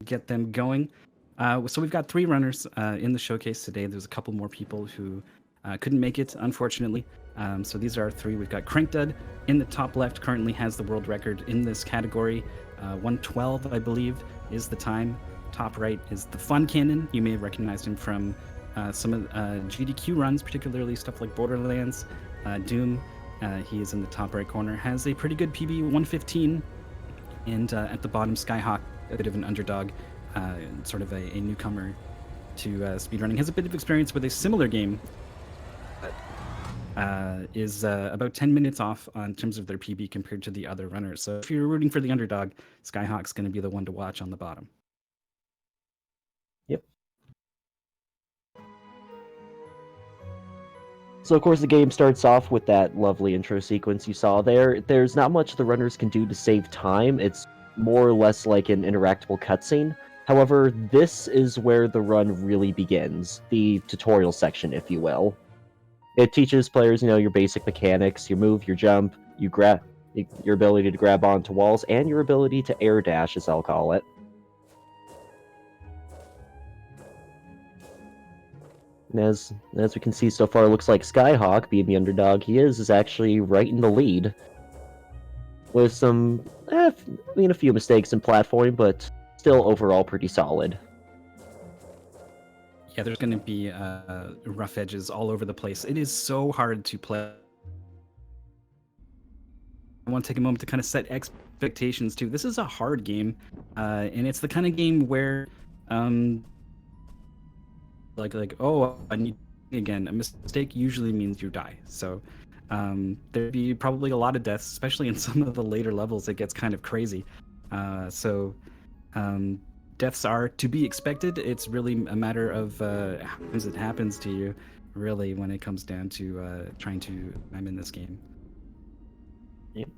get them going. So we've got 3 runners in the showcase today. There's a couple more people who couldn't make it, unfortunately. So these are our 3. We've got Crankdud in the top left, currently has the world record in this category. 112, I believe, is the time. Top right is the Fun Cannon. You may have recognized him from some of GDQ runs, particularly stuff like Borderlands, Doom. He is in the top right corner, has a pretty good PB 115. And at the bottom, Skyhawk, a bit of an underdog, sort of a newcomer to speedrunning, has a bit of experience with a similar game, but is about 10 minutes off in terms of their PB compared to the other runners. So if you're rooting for the underdog, Skyhawk's going to be the one to watch on the bottom. Yep. So, of course, the game starts off with that lovely intro sequence you saw there. There's not much the runners can do to save time. It's more or less like an interactable cutscene. However, this is where the run really begins, the tutorial section, if you will. It teaches players, your basic mechanics, your move, your jump, your ability to grab onto walls, and your ability to air dash, as I'll call it. And as we can see so far, it looks like Skyhawk, being the underdog he is actually right in the lead. With some, a few mistakes in platforming, but still overall pretty solid. Yeah, there's going to be rough edges all over the place. It is so hard to play. I want to take a moment to kind of set expectations too. This is a hard game, and it's the kind of game where oh, I need again. A mistake usually means you die. So there'd be probably a lot of deaths, especially in some of the later levels. It gets kind of crazy. Deaths are to be expected. It's really a matter of how it happens to you, really, when it comes down to trying to climb in this game. Yep.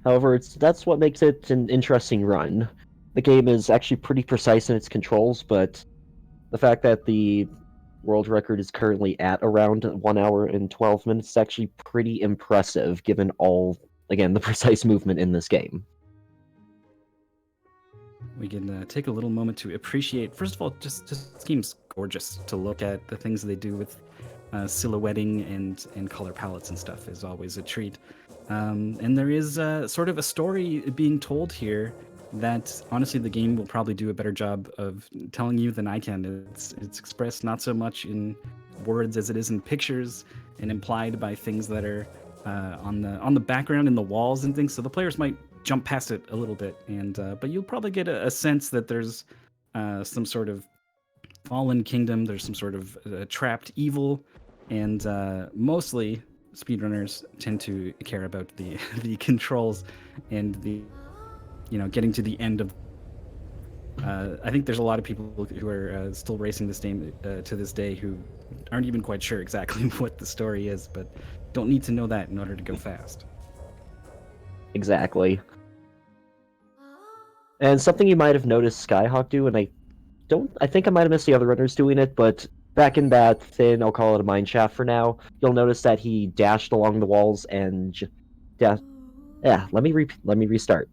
However, that's what makes it an interesting run. The game is actually pretty precise in its controls, but the fact that the world record is currently at around 1 hour and 12 minutes is actually pretty impressive, given the precise movement in this game. We can take a little moment to appreciate, first of all, just this game's gorgeous to look at. The things they do with silhouetting and color palettes and stuff is always a treat. And there is sort of a story being told here that honestly the game will probably do a better job of telling you than I can. It's expressed not so much in words as it is in pictures and implied by things that are on the background in the walls and things. So the players might jump past it a little bit, and but you'll probably get a sense that there's some sort of fallen kingdom. There's some sort of trapped evil, and mostly speedrunners tend to care about the controls and the getting to the end of. I think there's a lot of people who are still racing this game to this day who aren't even quite sure exactly what the story is, but don't need to know that in order to go fast. Exactly. And something you might have noticed Skyhawk do, and I think I might have missed the other runners doing it, but back in that thin, I'll call it a mine shaft for now, you'll notice that he dashed along the walls and let me restart.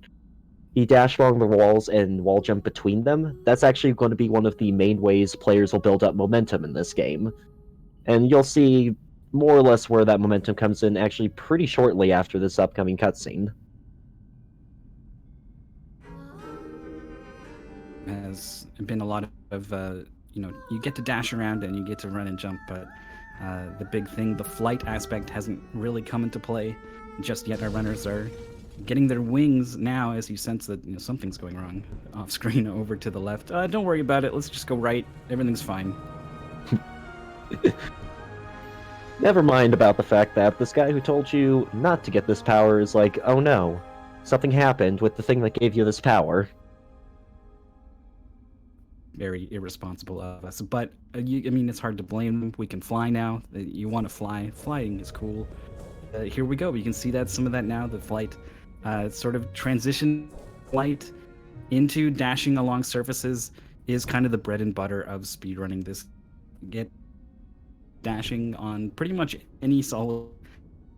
He dashed along the walls and wall jump between them. That's actually going to be one of the main ways players will build up momentum in this game. And you'll see more or less where that momentum comes in actually pretty shortly after this upcoming cutscene. Has been a lot of you get to dash around and you get to run and jump, but the big thing, the flight aspect, hasn't really come into play just yet. Our runners are getting their wings now as you sense that something's going wrong off screen over to the left. Don't worry about it, let's just go right, everything's fine. Never mind about the fact that this guy who told you not to get this power is like, oh no, something happened with the thing that gave you this power. Very irresponsible of us, but it's hard to blame them. We can fly now. You want to fly. Flying is cool. Here we go. You can see some of that now. The flight sort of transition flight into dashing along surfaces is kind of the bread and butter of speedrunning. This get dashing on pretty much any solid,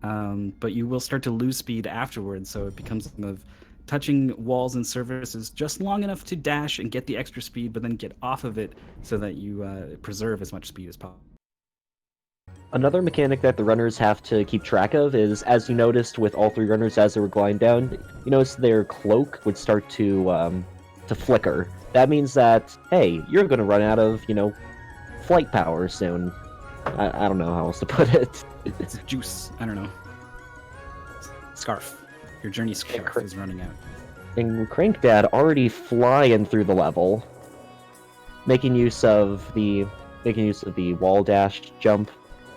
but you will start to lose speed afterwards, so it becomes of touching walls and surfaces just long enough to dash and get the extra speed, but then get off of it so that you preserve as much speed as possible. Another mechanic that the runners have to keep track of is, as you noticed with all three runners as they were gliding down, you noticed their cloak would start to flicker. That means that, hey, you're going to run out of, flight power soon. I don't know how else to put it. It's juice. I don't know. Scarf. Your journey scarf is running out. And Crankdad already flying through the level, making use of the wall dash jump.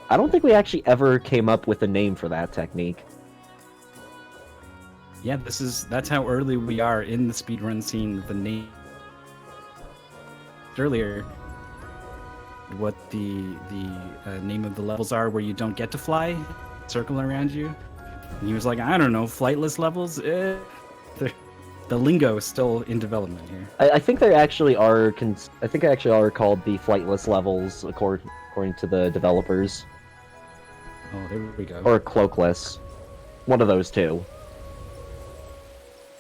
I don't think we actually ever came up with a name for that technique. Yeah, that's how early we are in the speedrun scene. The name earlier, what the name of the levels are where you don't get to fly, circle around you. And he was like, I don't know, flightless levels. The lingo is still in development here. I think they actually are. I think they actually are called the flightless levels, according to the developers. Oh, there we go. Or cloakless. One of those two.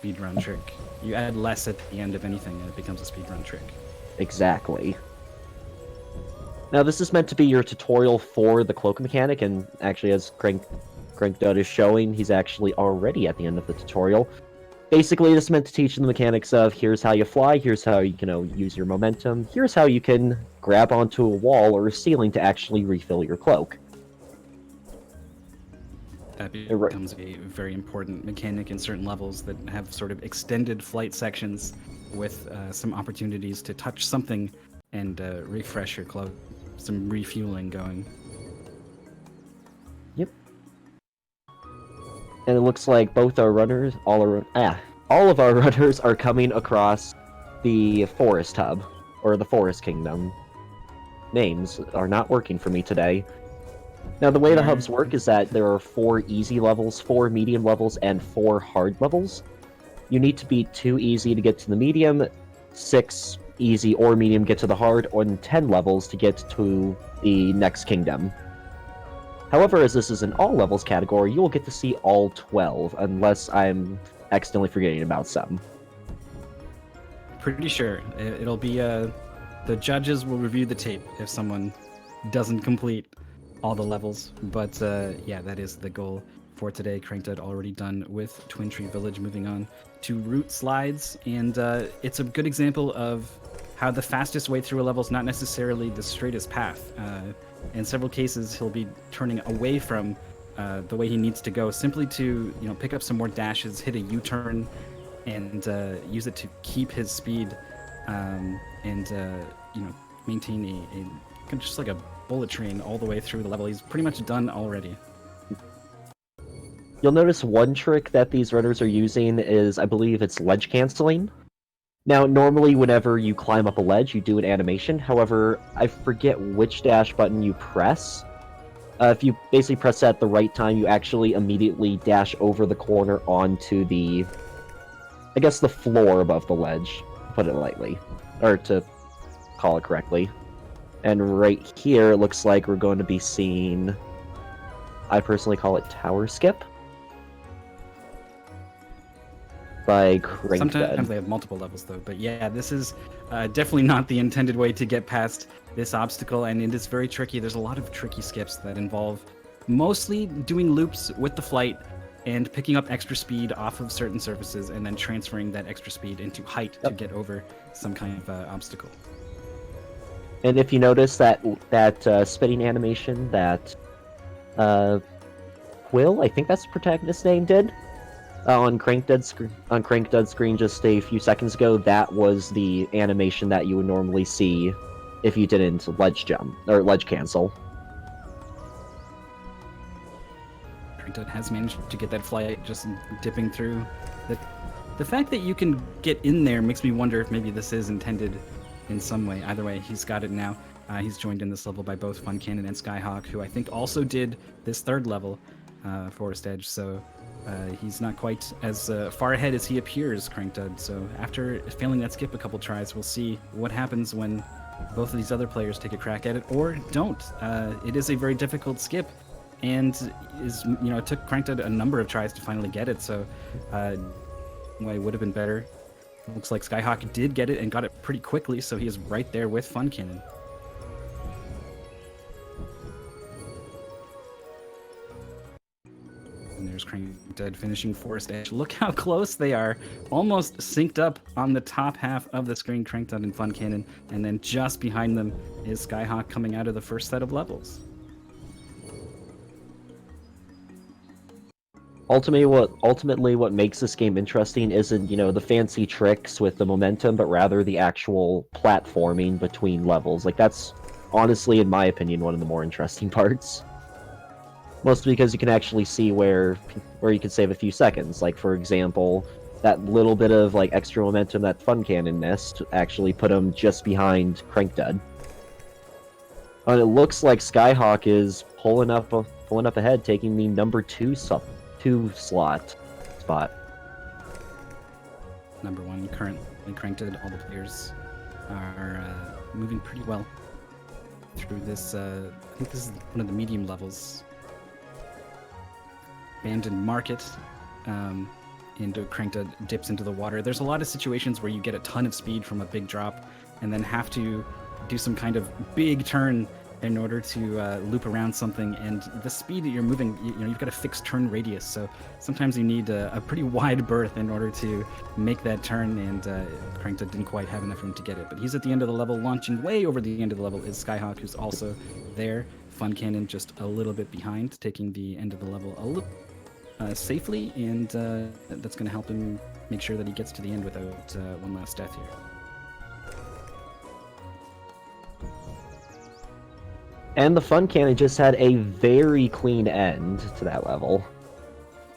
Speedrun trick. You add less at the end of anything and it becomes a speedrun trick. Exactly. Now this is meant to be your tutorial for the cloak mechanic, and actually as Crankdud is showing, he's actually already at the end of the tutorial. Basically, this is meant to teach the mechanics of here's how you fly, here's how you can use your momentum, here's how you can grab onto a wall or a ceiling to actually refill your cloak. That becomes a very important mechanic in certain levels that have sort of extended flight sections with some opportunities to touch something and refresh your cloak. Some refueling going. Yep. And it looks like both our runners, all of our runners are coming across the Forest Hub, or the Forest Kingdom. Names are not working for me today. Now, the way the hubs work is that there are 4 easy levels, 4 medium levels, and 4 hard levels. You need to beat 2 easy to get to the medium, 6 easy or medium get to the hard, and 10 levels to get to the next kingdom. However, as this is an all levels category, you will get to see all 12, unless I'm accidentally forgetting about some. Pretty sure. It'll be, the judges will review the tape if someone doesn't complete all the levels, but yeah, that is the goal for today. Crankdud already done with Twin Tree Village, moving on to route slides, and it's a good example of how the fastest way through a level is not necessarily the straightest path. In several cases, he'll be turning away from the way he needs to go, simply to pick up some more dashes, hit a U-turn, and use it to keep his speed, and maintain a just like a bullet train all the way through the level. He's pretty much done already. You'll notice one trick that these runners are using is, I believe it's ledge canceling. Now, normally whenever you climb up a ledge, you do an animation. However, I forget which dash button you press. If you basically press that at the right time, you actually immediately dash over the corner onto the, I guess, the floor above the ledge, to put it lightly, or to call it correctly. And right here, it looks like we're going to be seeing, I personally call it tower skip, by Crankdud. Sometimes they have multiple levels though, but yeah, this is definitely not the intended way to get past this obstacle, and it is very tricky. There's a lot of tricky skips that involve mostly doing loops with the flight and picking up extra speed off of certain surfaces and then transferring that extra speed into height to get over some kind of obstacle. And if you notice that spinning animation that Quill, I think that's the protagonist's name, did on Crankdud's screen just a few seconds ago, that was the animation that you would normally see if you didn't ledge jump or ledge cancel. Crankdud has managed to get that flight just dipping through. The fact that you can get in there makes me wonder if maybe this is intended in some way. Either way, he's got it now. He's joined in this level by both Fun Cannon and Skyhawk, who I think also did this third level, Forest Edge, so he's not quite as far ahead as he appears, Crankdud. So after failing that skip a couple tries, we'll see what happens when both of these other players take a crack at it, or don't. It is a very difficult skip, and it took Crankdud a number of tries to finally get it, so why it would have been better. Looks like Skyhawk did get it and got it pretty quickly, so he is right there with Fun Cannon. And there's Crank Dead finishing Forest Edge. Look how close they are. Almost synced up on the top half of the screen, Crank Dead and Fun Cannon. And then just behind them is Skyhawk coming out of the first set of levels. Ultimately, what makes this game interesting isn't, the fancy tricks with the momentum, but rather the actual platforming between levels. Like, that's honestly, in my opinion, one of the more interesting parts. Mostly because you can actually see where you can save a few seconds. Like, for example, that little bit of like extra momentum that Fun Cannon missed actually put him just behind Crank Dead. And it looks like Skyhawk is pulling up ahead, taking the number 2 slot spot. Number 1 currently Crank Dead. All the players are moving pretty well through this. I think this is one of the medium levels. Abandoned Market, into Crank Dead dips into the water. There's a lot of situations where you get a ton of speed from a big drop and then have to do some kind of big turn in order to loop around something, and the speed that you're moving, you've got a fixed turn radius, so sometimes you need a pretty wide berth in order to make that turn, and Crank Dead didn't quite have enough room to get it. But he's at the end of the level. Launching way over the end of the level is Skyhawk, who's also there. Fun Cannon just a little bit behind, taking the end of the level a little safely, and that's going to help him make sure that he gets to the end without one last death here. And the Fun Cannon just had a very clean end to that level,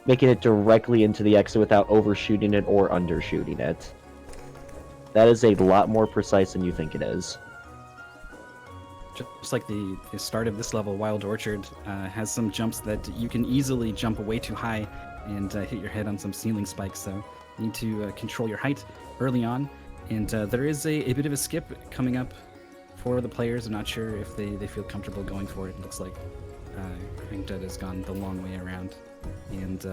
making it directly into the exit without overshooting it or undershooting it. That is a lot more precise than you think it is. Just like the start of this level, Wild Orchard has some jumps that you can easily jump way too high and hit your head on some ceiling spikes, so you need to control your height early on. And there is a bit of a skip coming up for the players. I'm not sure if they feel comfortable going for it. It looks like Crank Dead has gone the long way around. And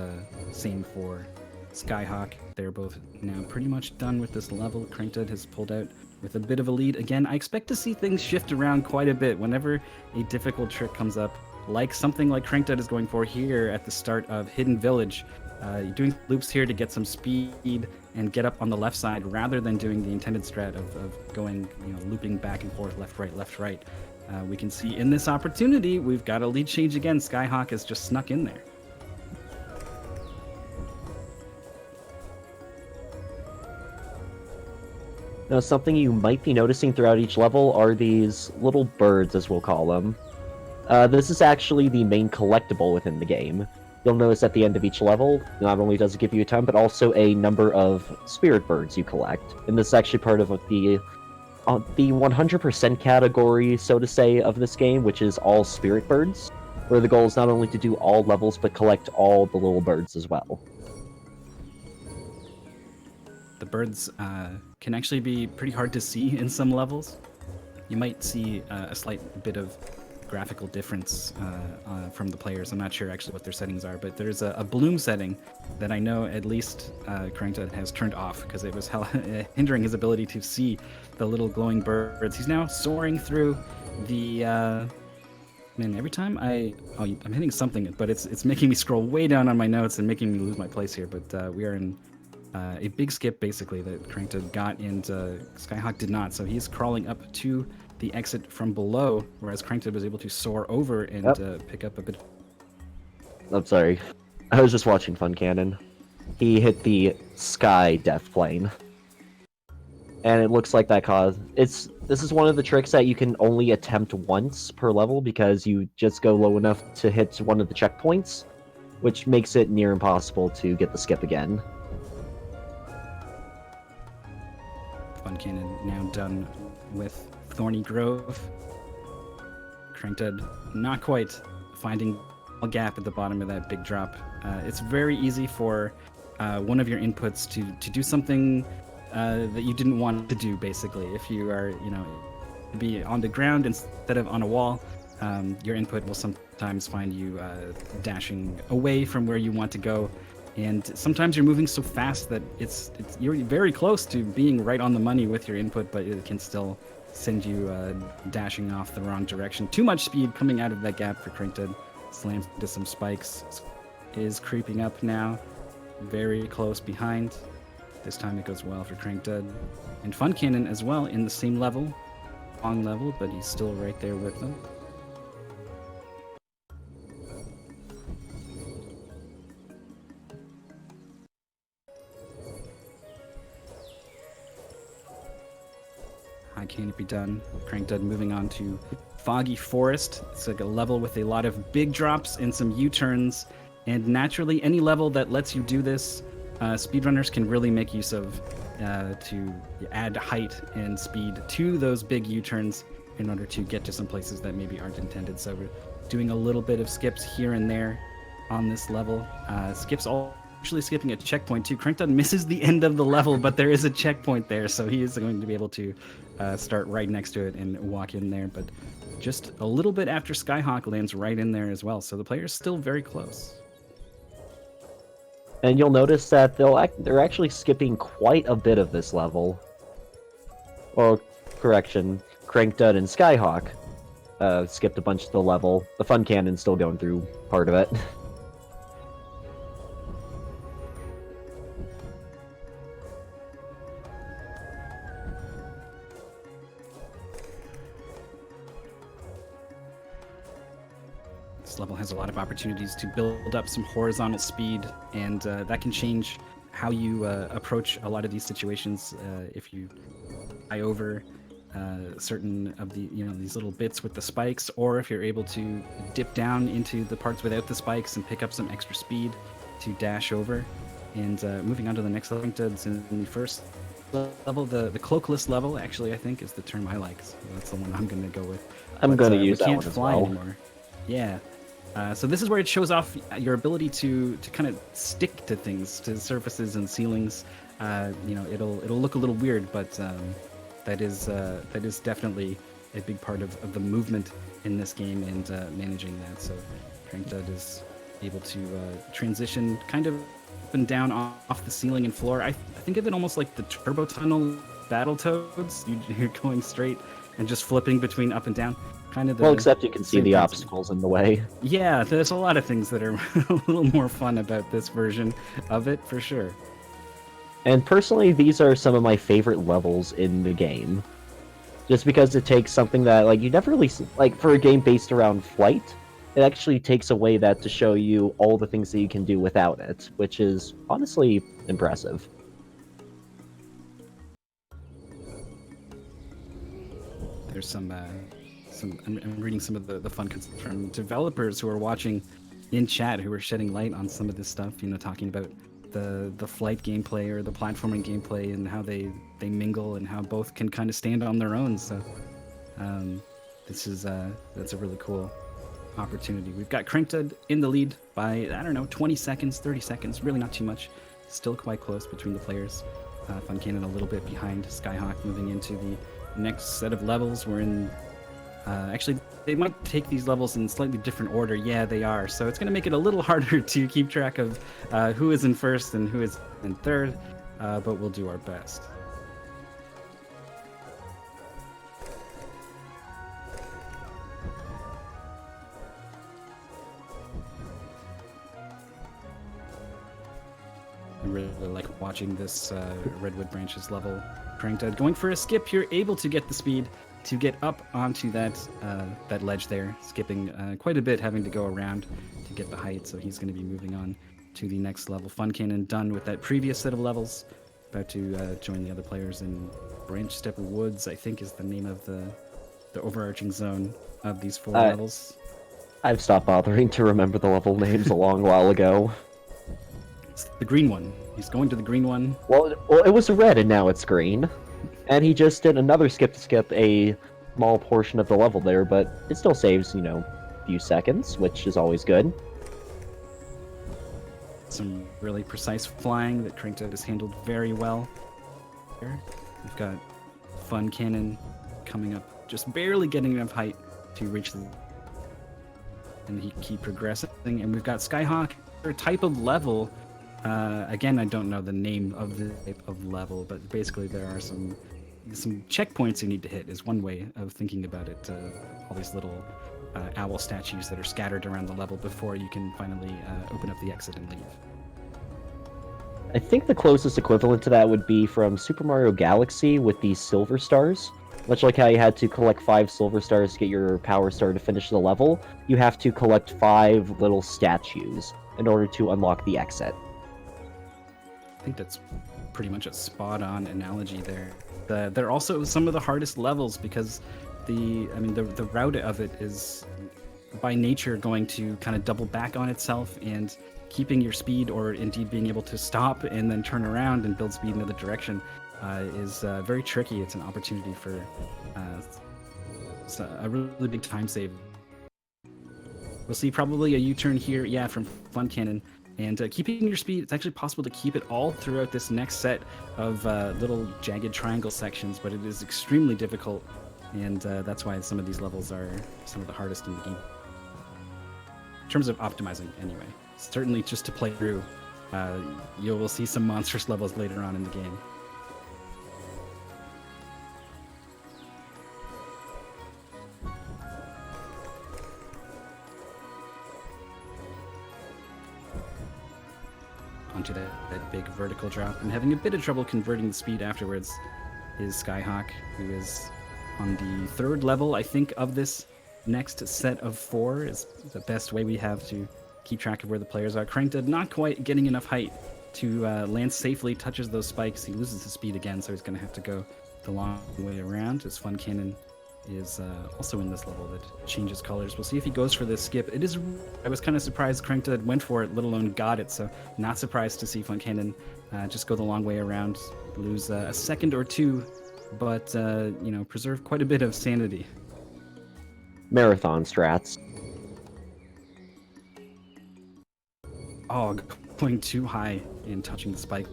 same for Skyhawk. They're both now pretty much done with this level. Crank Dead has pulled out with a bit of a lead. Again, I expect to see things shift around quite a bit whenever a difficult trick comes up, like something like Crank Dead is going for here at the start of Hidden Village. You're doing loops here to get some speed and get up on the left side rather than doing the intended strat of going, looping back and forth, left, right, left, right. We can see in this opportunity, we've got a lead change again. Skyhawk has just snuck in there. Now, something you might be noticing throughout each level are these little birds, as we'll call them. This is actually the main collectible within the game. You'll notice at the end of each level, not only does it give you a time, but also a number of spirit birds you collect. And this is actually part of the 100% category, so to say, of this game, which is all spirit birds, where the goal is not only to do all levels, but collect all the little birds as well. The birds can actually be pretty hard to see in some levels. You might see a slight bit of graphical difference from the players. I'm not sure actually what their settings are, but there's a bloom setting that I know at least Crank Dead has turned off because it was hindering his ability to see the little glowing birds. He's now soaring through the... Man, every time I'm hitting something, but it's making me scroll way down on my notes and making me lose my place here, but we are in a big skip, basically, that Crank Dead got, and Skyhawk did not, so he's crawling up to the exit from below, whereas Crank Dead was able to soar over and pick up a bit. I'm sorry. I was just watching Fun Cannon. He hit the sky death plane. And it looks like that caused... This is one of the tricks that you can only attempt once per level because you just go low enough to hit one of the checkpoints, which makes it near impossible to get the skip again. Fun Cannon now done with Thorny Grove. Crank Dead not quite finding a gap at the bottom of that big drop. It's very easy for one of your inputs to do something that you didn't want to do, basically. If you are, be on the ground instead of on a wall, your input will sometimes find you dashing away from where you want to go. And sometimes you're moving so fast that you're very close to being right on the money with your input, but it can still send you dashing off the wrong direction. Too much speed coming out of that gap for Crinkton. Slams into some spikes. Is creeping up now. Very close behind. This time it goes well for Crinkton. And Fun Cannon as well in the same level. On level, but he's still right there with them. How can it be done? Crinkton moving on to Foggy Forest. It's like a level with a lot of big drops and some U-turns. And naturally, any level that lets you do this, speedrunners can really make use of to add height and speed to those big U-turns in order to get to some places that maybe aren't intended. So we're doing a little bit of skips here and there on this level. Skips all actually skipping a checkpoint too. Crinkton misses the end of the level, but there is a checkpoint there, so he is going to be able to start right next to it and walk in there. But just a little bit after Skyhawk lands right in there as well, so the player's still very close. And you'll notice that they're actually skipping quite a bit of this level. Or, correction, Crinkton and Skyhawk skipped a bunch of the level. The Fun Cannon's still going through part of it. This level has a lot of opportunities to build up some horizontal speed, and that can change how you approach a lot of these situations. If you fly over certain of the these little bits with the spikes, or if you're able to dip down into the parts without the spikes and pick up some extra speed to dash over. And moving on to the next level, in the first level, the cloakless level, actually, I think is the term I like. So that's the one I'm going to go with. I'm going to use that one as fly well. Anymore. Yeah. So this is where it shows off your ability to kind of stick to things, to surfaces and ceilings. It'll look a little weird, but that is definitely a big part of the movement in this game and managing that. So Crinkton is able to transition kind of up and down off the ceiling and floor. I think of it almost like the Turbo Tunnel Battletoads. You're going straight and just flipping between up and down. Kind of well, except you can see the obstacles in the way. Yeah, there's a lot of things that are a little more fun about this version of it, for sure. And personally, these are some of my favorite levels in the game. Just because it takes something that, like, you never really... Like, for a game based around flight, it actually takes away that to show you all the things that you can do without it, which is honestly impressive. There's some I'm reading some of the fun from developers who are watching in chat, who are shedding light on some of this stuff, talking about the flight gameplay or the platforming gameplay and how they mingle and how both can kind of stand on their own. So that's a really cool opportunity. We've got Crinkton in the lead by, 20 seconds, 30 seconds, really not too much. Still quite close between the players. Fun Cannon a little bit behind. Skyhawk moving into the next set of levels. We're in actually, they might take these levels in slightly different order. Yeah, they are. So it's going to make it a little harder to keep track of who is in first and who is in third, but we'll do our best. I really like watching this Redwood Branches level. Crinkton going for a skip. You're able to get the speed to get up onto that ledge there, skipping quite a bit, having to go around to get the height, so he's going to be moving on to the next level. Fun Cannon done with that previous set of levels, about to join the other players in Branch Step Woods, I think is the name of the overarching zone of these 4 levels. I've stopped bothering to remember the level names a long while ago. It's the green one. He's going to the green one. Well, it was red and now it's green. And he just did another skip to skip a small portion of the level there, but it still saves, a few seconds, which is always good. Some really precise flying that Crinkton has handled very well. We've got Fun Cannon coming up, just barely getting enough height to reach the... And he keep progressing. And we've got Skyhawk, type of level Again, I don't know the name of the type of level, but basically there are some checkpoints you need to hit. Is one way of thinking about it. All these little owl statues that are scattered around the level before you can finally open up the exit and leave. I think the closest equivalent to that would be from Super Mario Galaxy with the Silver Stars. Much like how you had to collect 5 Silver Stars to get your Power Star to finish the level, you have to collect 5 little statues in order to unlock the exit. I think that's pretty much a spot-on analogy there. They're also some of the hardest levels because the route of it is by nature going to kind of double back on itself, and keeping your speed, or indeed being able to stop and then turn around and build speed in the other direction, is very tricky. It's an opportunity for a really big time save. We'll see probably a U-turn here, yeah, from Fun Cannon. And keeping your speed, it's actually possible to keep it all throughout this next set of little jagged triangle sections, but it is extremely difficult, and that's why some of these levels are some of the hardest in the game. In terms of optimizing, anyway. Certainly just to play through, you will see some monstrous levels later on in the game. Onto that big vertical drop, and having a bit of trouble converting the speed afterwards is Skyhawk, who is on the 3rd level, I think, of this next set of 4. Is the best way we have to keep track of where the players are. Cranked not quite getting enough height to land safely, touches those spikes. He loses his speed again, so he's going to have to go the long way around. His Fun Cannon is also in this level that changes colors. We'll see if he goes for this skip. I was kind of surprised Cranked went for it, let alone got it, so not surprised to see Fun Cannon just go the long way around, lose a second or two, but preserve quite a bit of sanity. Marathon strats. Oh, going too high and touching the spike,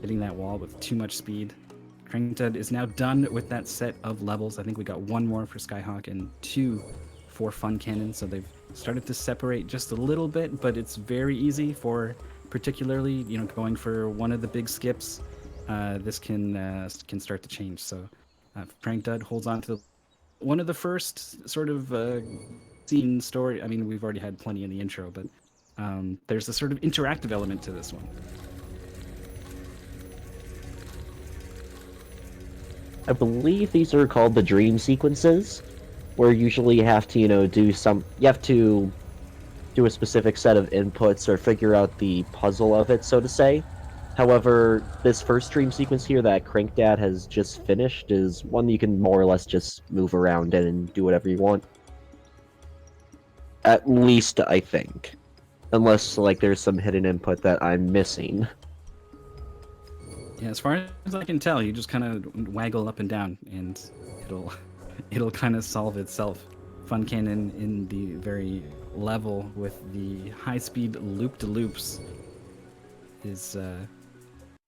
hitting that wall with too much speed. Cranked is now done with that set of levels. I think we got 1 more for Skyhawk and 2 for Fun Cannon, so they've started to separate just a little bit, but it's very easy for, particularly, going for one of the big skips. This can start to change. So Cranked holds on to one of the first sort of scene story. I mean, we've already had plenty in the intro, but there's a sort of interactive element to this one. I believe these are called the dream sequences, where usually you have to, you have to do a specific set of inputs or figure out the puzzle of it, so to say. However, this first dream sequence here that Crankdad has just finished is one you can more or less just move around in and do whatever you want. At least, I think. Unless, there's some hidden input that I'm missing. Yeah, as far as I can tell, you just kind of waggle up and down, and it'll kind of solve itself. Fun Cannon in the very level with the high-speed loop-de-loops is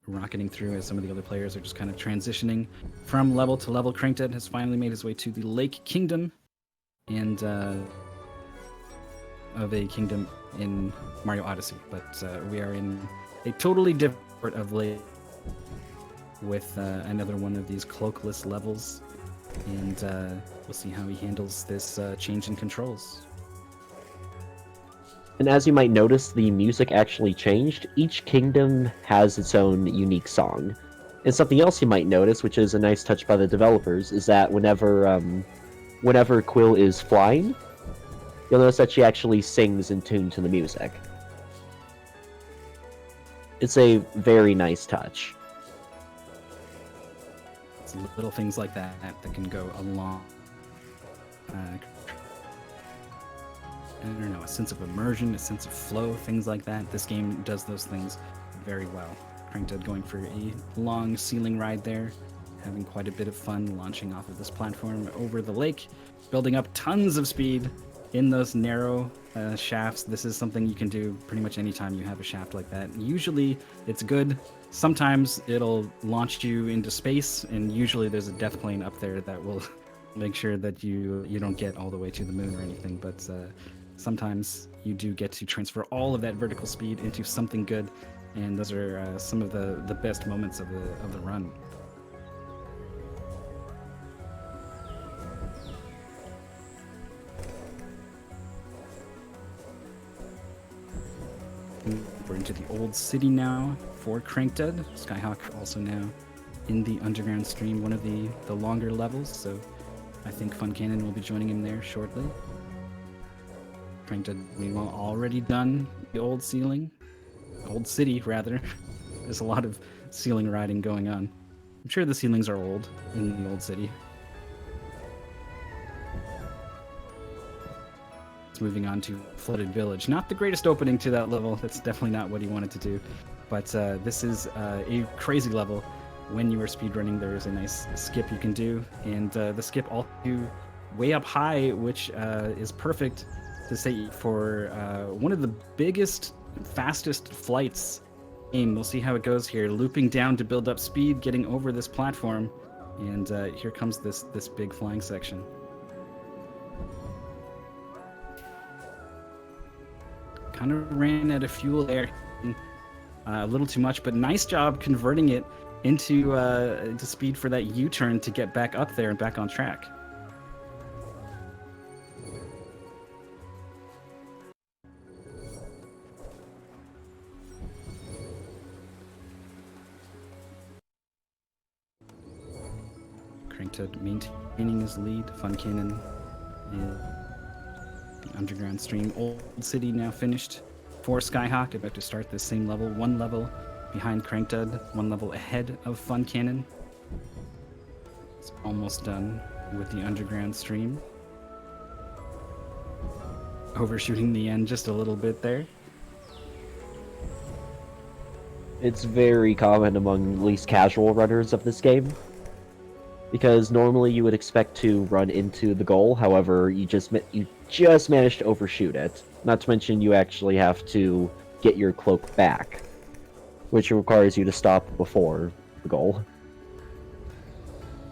rocketing through as some of the other players are just kind of transitioning from level to level. Cranked has finally made his way to the Lake Kingdom, and of a kingdom in Mario Odyssey, but we are in a totally different part of Lake with another one of these cloakless levels, and we'll see how he handles this change in controls. And as you might notice, the music actually changed. Each kingdom has its own unique song. And something else you might notice, which is a nice touch by the developers, is that whenever Quill is flying, you'll notice that she actually sings in tune to the music. It's a very nice touch. It's little things like that can go a long... I don't know, a sense of immersion, a sense of flow, things like that. This game does those things very well. Cranked going for a long ceiling ride there, having quite a bit of fun launching off of this platform over the lake, building up tons of speed in those narrow shafts. This is something you can do pretty much anytime you have a shaft like that. Usually it's good. Sometimes it'll launch you into space, and usually there's a death plane up there that will make sure that you don't get all the way to the moon or anything. But sometimes you do get to transfer all of that vertical speed into something good, and those are some of the best moments of the run. We're into the old city now for Crankdead. Skyhawk also now in the underground stream, one of the longer levels, so I think Fun Cannon will be joining him there shortly. Crankdead, meanwhile, already done the old city rather. There's a lot of ceiling riding going on. I'm sure the ceilings are old in the old city. Moving on to Flooded Village. Not the greatest opening to that level. That's definitely not what he wanted to do. But this is a crazy level. When you are speedrunning, there is a nice skip you can do. And the skip all do way up high, which is perfect to say for one of the biggest, fastest flights in. We'll see how it goes here. Looping down to build up speed, getting over this platform. And here comes this big flying section. Kind of ran out of fuel there, a little too much, but nice job converting it into speed for that U-turn to get back up there and back on track. Cranked maintaining his lead. Fun Cannon and the underground stream. Old City now finished for Skyhawk, about to start this same level, one level behind Crankdead, one level ahead of Fun Cannon. It's almost done with the underground stream. Overshooting the end just a little bit there. It's very common among at least casual runners of this game, because normally you would expect to run into the goal, however, you just managed to overshoot it. Not to mention you actually have to get your cloak back, which requires you to stop before the goal.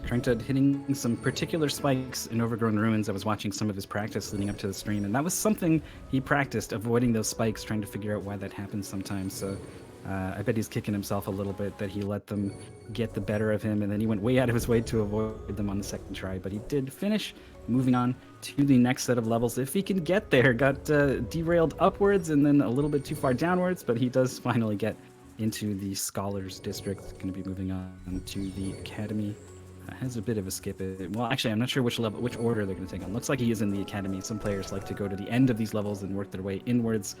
Crankdead hitting some particular spikes in Overgrown Ruins. I was watching some of his practice leading up to the stream, and that was something he practiced, avoiding those spikes, trying to figure out why that happens sometimes. So I bet he's kicking himself a little bit that he let them get the better of him, and then he went way out of his way to avoid them on the second try. But he did finish, moving on to the next set of levels. If he can get there, got derailed upwards and then a little bit too far downwards, but he does finally get into the Scholars District. Going to be moving on to the Academy. Has a bit of a skip. Well, actually, I'm not sure which order they're going to take on. Looks like he is in the Academy. Some players like to go to the end of these levels and work their way inwards,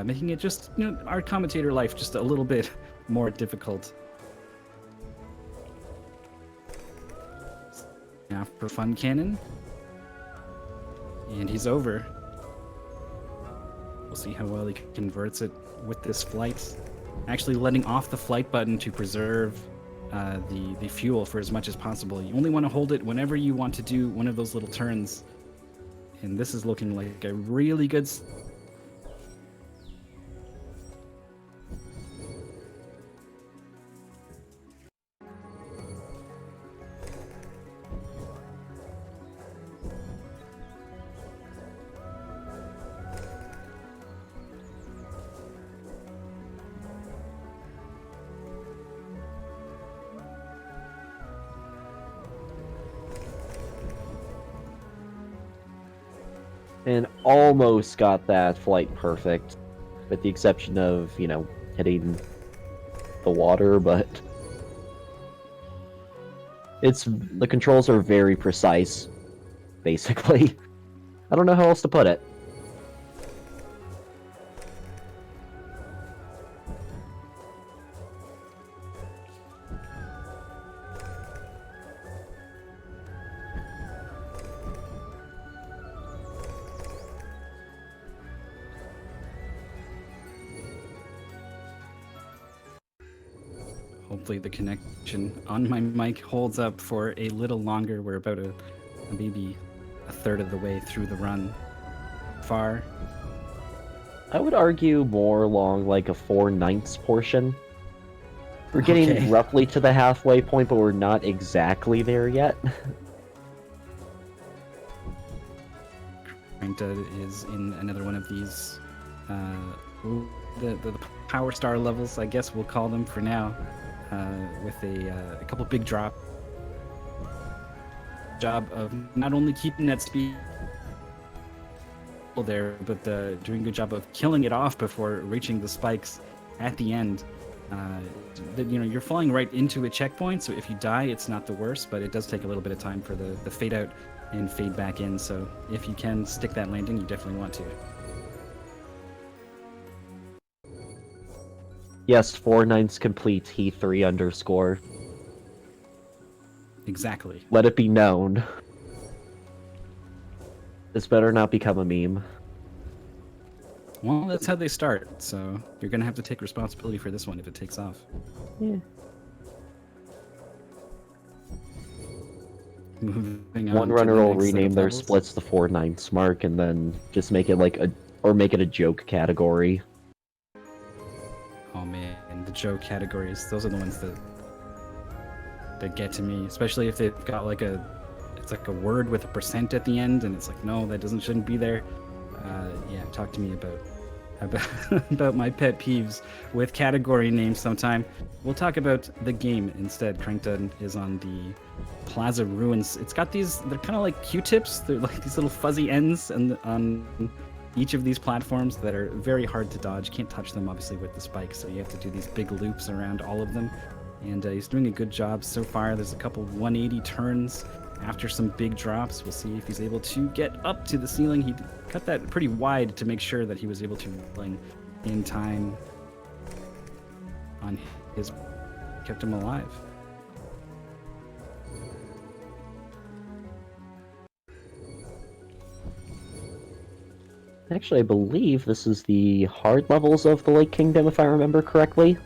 making it just, our commentator life just a little bit more difficult. Now for Fun Cannon. And he's over. We'll see how well he converts it with this flight. Actually letting off the flight button to preserve the fuel for as much as possible. You only want to hold it whenever you want to do one of those little turns. And this is looking like a really good... And almost got that flight perfect, with the exception of, hitting the water, but the controls are very precise, basically. I don't know how else to put it. Hopefully the connection on my mic holds up for a little longer. We're about maybe a third of the way through the run. Far. I would argue more along like a 4/9 portion. We're getting roughly to the halfway point, but we're not exactly there yet. Crankdud is in another one of these, the Power Star levels, I guess we'll call them for now, with a couple big drop. Job of not only keeping that speed there, but doing a good job of killing it off before reaching the spikes at the end. You're falling right into a checkpoint, so if you die, it's not the worst, but it does take a little bit of time for the fade out and fade back in. So if you can stick that landing, you definitely want to. Yes, 4/9 complete, he 3_. Exactly. Let it be known. This better not become a meme. Well, that's how they start, so you're going to have to take responsibility for this one if it takes off. Yeah. Moving on One to runner the will next set rename of their levels. splits the 4/9 mark and then just make it make it a joke category. Oh man, the joke categories, those are the ones that get to me, especially if they've got it's like a word with a percent at the end, and it's like, no, that shouldn't be there. Yeah, talk to me about my pet peeves with category names sometime. We'll talk about the game instead. Crankdud is on the Plaza Ruins. It's got they're kind of like Q-tips. They're like these little fuzzy ends on each of these platforms that are very hard to dodge. Can't touch them, obviously, with the spikes, so you have to do these big loops around all of them. And he's doing a good job so far. There's a couple 180 turns after some big drops. We'll see if he's able to get up to the ceiling. He cut that pretty wide to make sure that he was able to run in time on his... kept him alive. Actually, I believe this is the hard levels of the Lake Kingdom, if I remember correctly.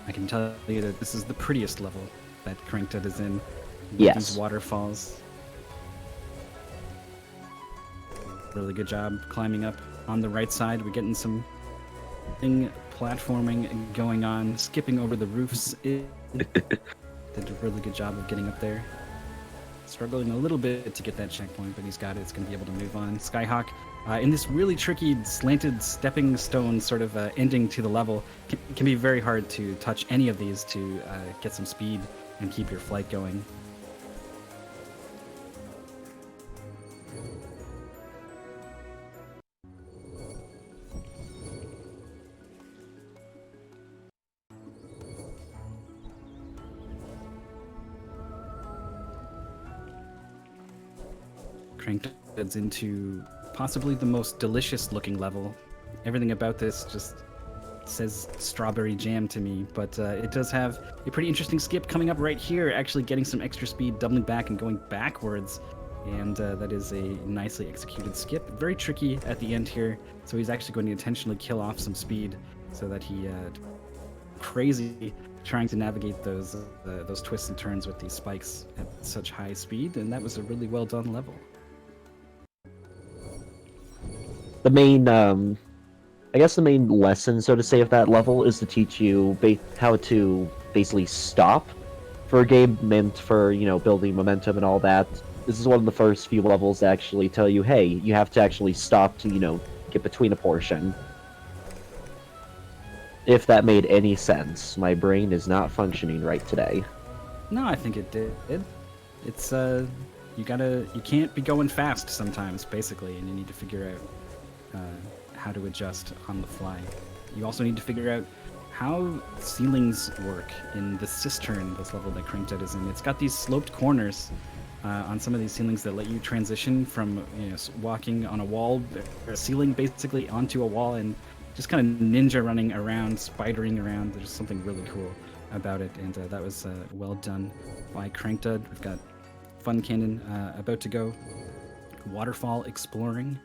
I can tell you that this is the prettiest level that Crankdud is in. Yes. These waterfalls. Really good job climbing up on the right side. We're getting some platforming going on, skipping over the roofs. Did a really good job of getting up there. Struggling a little bit to get that checkpoint, but he's got it. It's going to be able to move on. Skyhawk, in this really tricky slanted stepping stone sort of ending to the level, can be very hard to touch any of these to get some speed and keep your flight going. Crankdud's into possibly the most delicious looking level. Everything about this just says strawberry jam to me, but it does have a pretty interesting skip coming up right here, actually getting some extra speed, doubling back and going backwards, and that is a nicely executed skip. Very tricky at the end here, so he's actually going to intentionally kill off some speed so that he crazy trying to navigate those twists and turns with these spikes at such high speed, and that was a really well done level. The main, I guess the main lesson, so to say, of that level is to teach you how to basically stop for a game meant for, building momentum and all that. This is one of the first few levels that actually tell you, hey, you have to actually stop to, get between a portion. If that made any sense. My brain is not functioning right today. No, I think it did. It's, you can't be going fast sometimes, basically, and you need to figure out how to adjust on the fly. You also need to figure out how ceilings work in the cistern, this level that Crankdud is in. It's got these sloped corners on some of these ceilings that let you transition from walking on a wall or a ceiling basically onto a wall and just kind of ninja running around, spidering around. There's something really cool about it, and that was well done by Crankdud. We've got Fun Cannon about to go waterfall exploring,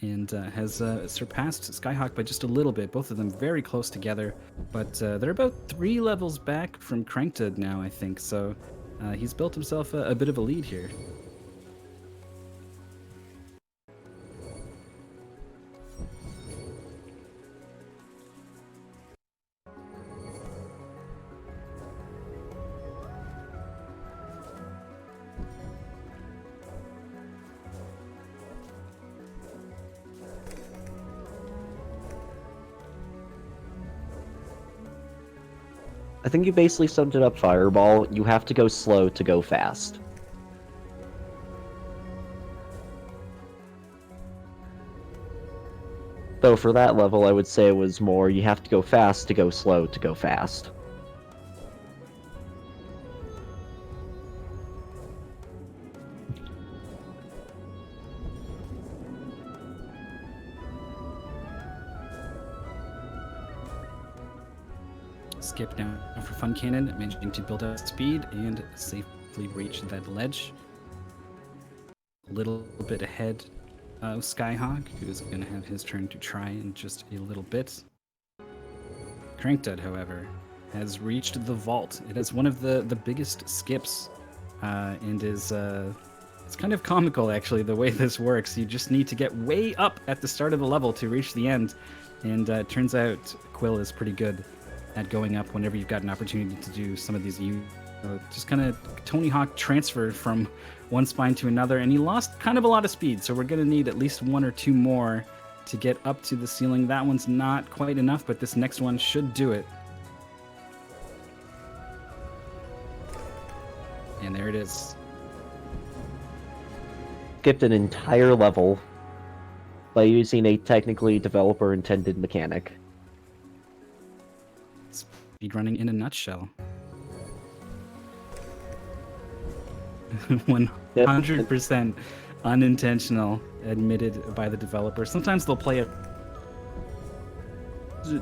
and has surpassed Skyhawk by just a little bit. Both of them very close together, but they're about 3 levels back from Crankdud now, I think. So he's built himself a bit of a lead here. I think you basically summed it up, Fireball. You have to go slow to go fast. Though for that level, I would say it was more you have to go fast to go slow to go fast. Skip down for Fun Cannon, managing to build up speed and safely reach that ledge. A little bit ahead of Skyhawk, who's going to have his turn to try in just a little bit. Crankdud, however, has reached the vault. It is one of the biggest skips, and is it's kind of comical actually the way this works. You just need to get way up at the start of the level to reach the end, and it turns out Quill is pretty good at going up whenever you've got an opportunity to do some of these. Just kind of Tony Hawk transferred from one spine to another, and he lost kind of a lot of speed, so we're going to need at least one or two more to get up to the ceiling. That one's not quite enough, but this next one should do it. And there it is. Skipped an entire level by using a technically developer-intended mechanic. Speedrunning in a nutshell. 100% unintentional, admitted by the developer. Sometimes they'll play it.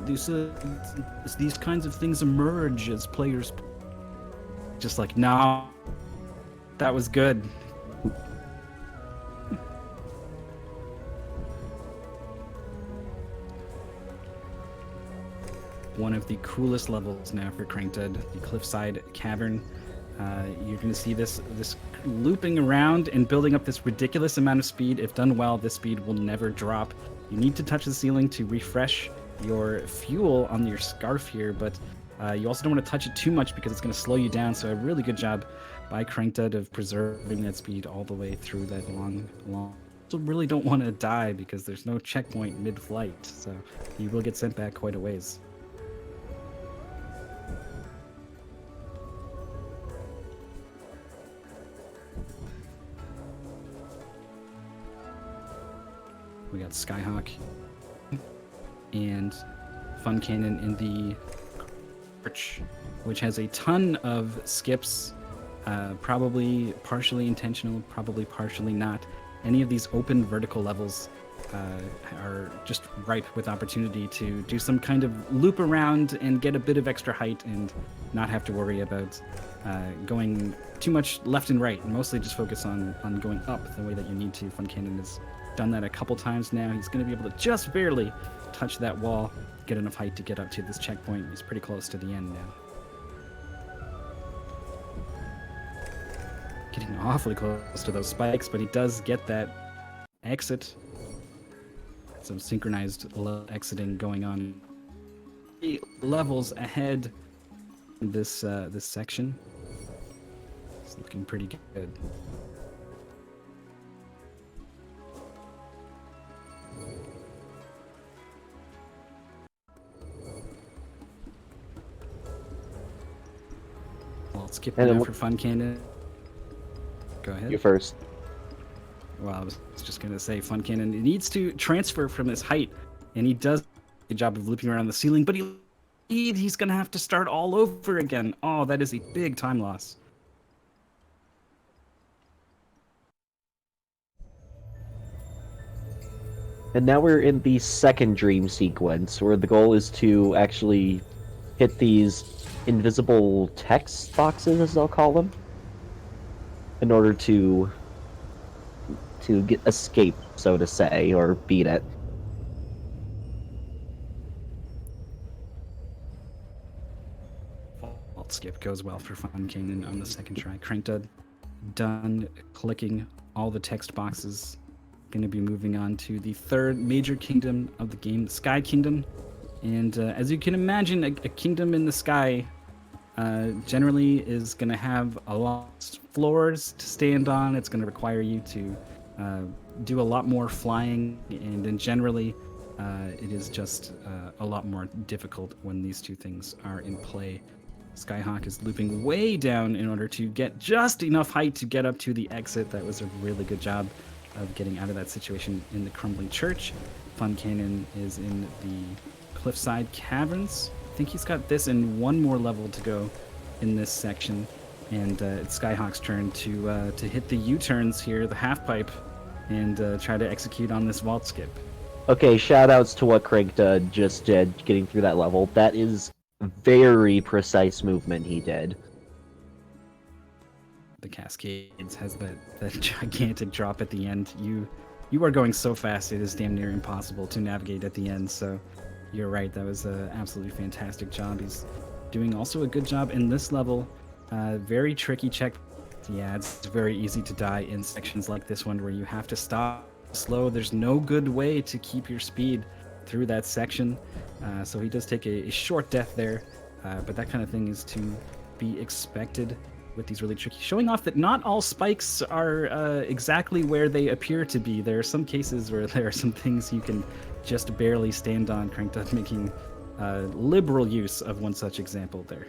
These kinds of things emerge as players. Just like, no, that was good. One of the coolest levels now for Crankdud, the Cliffside Cavern. You're going to see this looping around and building up this ridiculous amount of speed. If done well, this speed will never drop. You need to touch the ceiling to refresh your fuel on your scarf here, but you also don't want to touch it too much because it's going to slow you down. So a really good job by Crankdud of preserving that speed all the way through that long. So really don't want to die because there's no checkpoint mid-flight, so you will get sent back quite a ways. We got Skyhawk and Fun Cannon in the arch, which has a ton of skips, probably partially intentional, probably partially not. Any of these open vertical levels are just ripe with opportunity to do some kind of loop around and get a bit of extra height and not have to worry about going too much left and right, and mostly just focus on going up the way that you need to. Fun Cannon has done that a couple times now. He's going to be able to just barely touch that wall, get enough height to get up to this checkpoint. He's pretty close to the end now. Getting awfully close to those spikes, but he does get that exit. Some synchronized exiting going on. 8 levels ahead in this section. It's looking pretty good. Well, let's skip now for Fun Cannon. Go ahead. You first. Well, I was just going to say, Fun Cannon needs to transfer from his height, and he does a good job of looping around the ceiling, but he's going to have to start all over again. Oh, that is a big time loss. And now we're in the second dream sequence, where the goal is to actually hit these invisible text boxes, as I'll call them, in order to get escape, so to say, or beat it. Alt skip goes well for Fun Cannon on the second try. Crankdud done clicking all the text boxes. Going to be moving on to the third major kingdom of the game, the Sky Kingdom. And as you can imagine, a kingdom in the sky generally is going to have a lot of floors to stand on. It's going to require you to do a lot more flying, and then generally it is just a lot more difficult when these two things are in play. Skyhawk is looping way down in order to get just enough height to get up to the exit. That was a really good job of getting out of that situation in the crumbling church. Fun Cannon is in the cliffside caverns. I think he's got this and one more level to go in this section. And it's Skyhawk's turn to hit the U-turns here, the half pipe, and try to execute on this vault skip. Okay, shoutouts to what Craig just did, getting through that level. That is very precise movement he did. The Cascades has that gigantic drop at the end. You are going so fast, it is damn near impossible to navigate at the end. So you're right, that was an absolutely fantastic job. He's doing also a good job in this level. Very tricky check. Yeah, it's very easy to die in sections like this one where you have to stop slow. There's no good way to keep your speed through that section. So he does take a short death there, but that kind of thing is to be expected with these really tricky, showing off that not all spikes are exactly where they appear to be. There are some cases where there are some things you can just barely stand on. Cranked making liberal use of one such example there.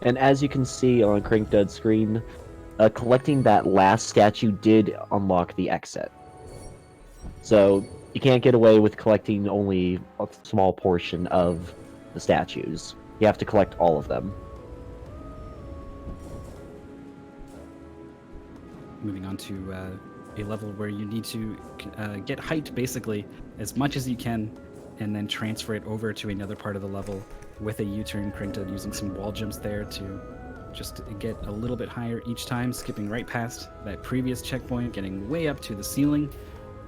And as you can see on Crankdud's screen, collecting that last statue did unlock the exit. So you can't get away with collecting only a small portion of the statues. You have to collect all of them. Moving on to a level where you need to get height basically as much as you can, and then transfer it over to another part of the level with a U-turn. Cranked using some wall jumps there to just get a little bit higher each time, skipping right past that previous checkpoint, getting way up to the ceiling.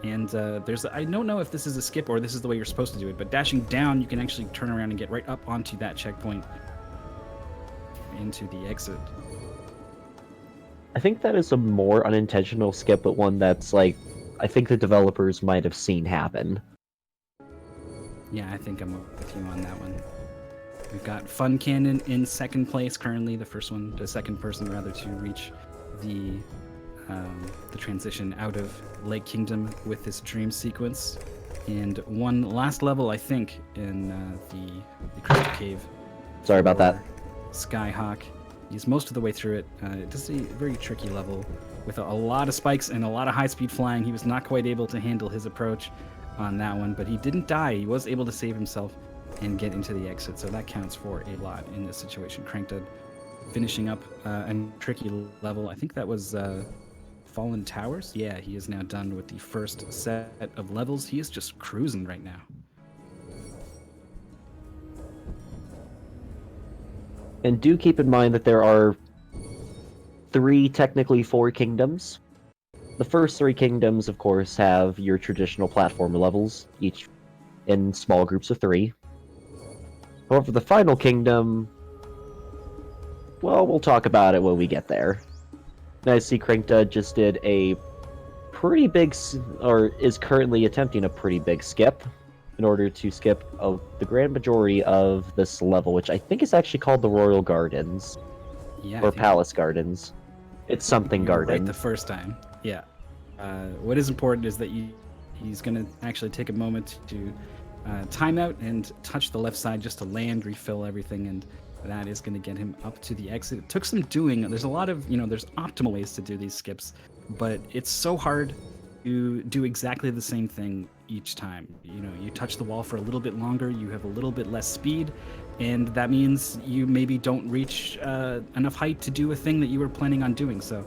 And I don't know if this is a skip or this is the way you're supposed to do it, but dashing down, you can actually turn around and get right up onto that checkpoint into the exit. I think that is a more unintentional skip, but one that's like, I think the developers might have seen happen. Yeah, I think I'm with you on that one. We've got Fun Cannon in second place currently, the second person rather, to reach the transition out of Lake Kingdom with this dream sequence. And one last level, I think, in the Crystal Cave. Sorry about that. Skyhawk. He's most of the way through it. It is a very tricky level with a lot of spikes and a lot of high-speed flying. He was not quite able to handle his approach on that one, but he didn't die. He was able to save himself and get into the exit, so that counts for a lot in this situation. Cranked finishing up a tricky level. I think that was Fallen Towers. Yeah, he is now done with the first set of levels. He is just cruising right now. And do keep in mind that there are technically four kingdoms. The first three kingdoms, of course, have your traditional platformer levels, each in small groups of 3. However, the final kingdom, well, we'll talk about it when we get there. Now, I see Cranked just did a pretty big, or is currently attempting a pretty big skip in order to skip the grand majority of this level, which I think is actually called the Royal Gardens. Yeah, or Palace Gardens. It's something garden. Right the first time. Yeah. What is important is that he's going to actually take a moment to time out and touch the left side just to land, refill everything, and that is going to get him up to the exit. It took some doing. There's a lot of, there's optimal ways to do these skips, but it's so hard to do exactly the same thing each time. You touch the wall for a little bit longer, you have a little bit less speed, and that means you maybe don't reach enough height to do a thing that you were planning on doing. So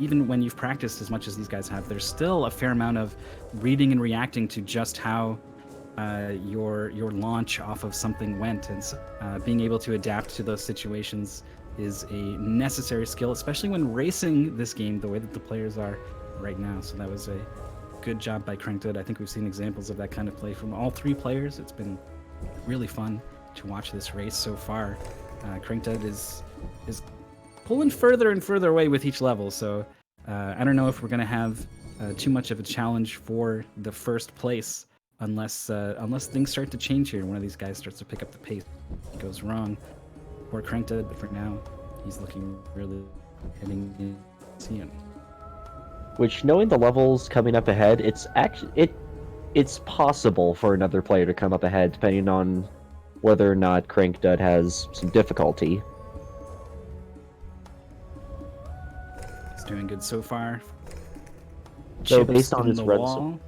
even when you've practiced as much as these guys have, there's still a fair amount of reading and reacting to just how your launch off of something went, and being able to adapt to those situations is a necessary skill, especially when racing this game the way that the players are right now. So that was a good job by Cranked. I think we've seen examples of that kind of play from all 3 players. It's been really fun to watch this race so far. Cranked is pulling further and further away with each level, so I don't know if we're going to have too much of a challenge for the first place unless things start to change here and one of these guys starts to pick up the pace. It goes wrong. poor Crankdud, but for now, he's looking really heading in to see him. Which, knowing the levels coming up ahead, it's possible for another player to come up ahead, depending on whether or not Crankdud has some difficulty. He's doing good so far. So Chips based on in his the runs, wall.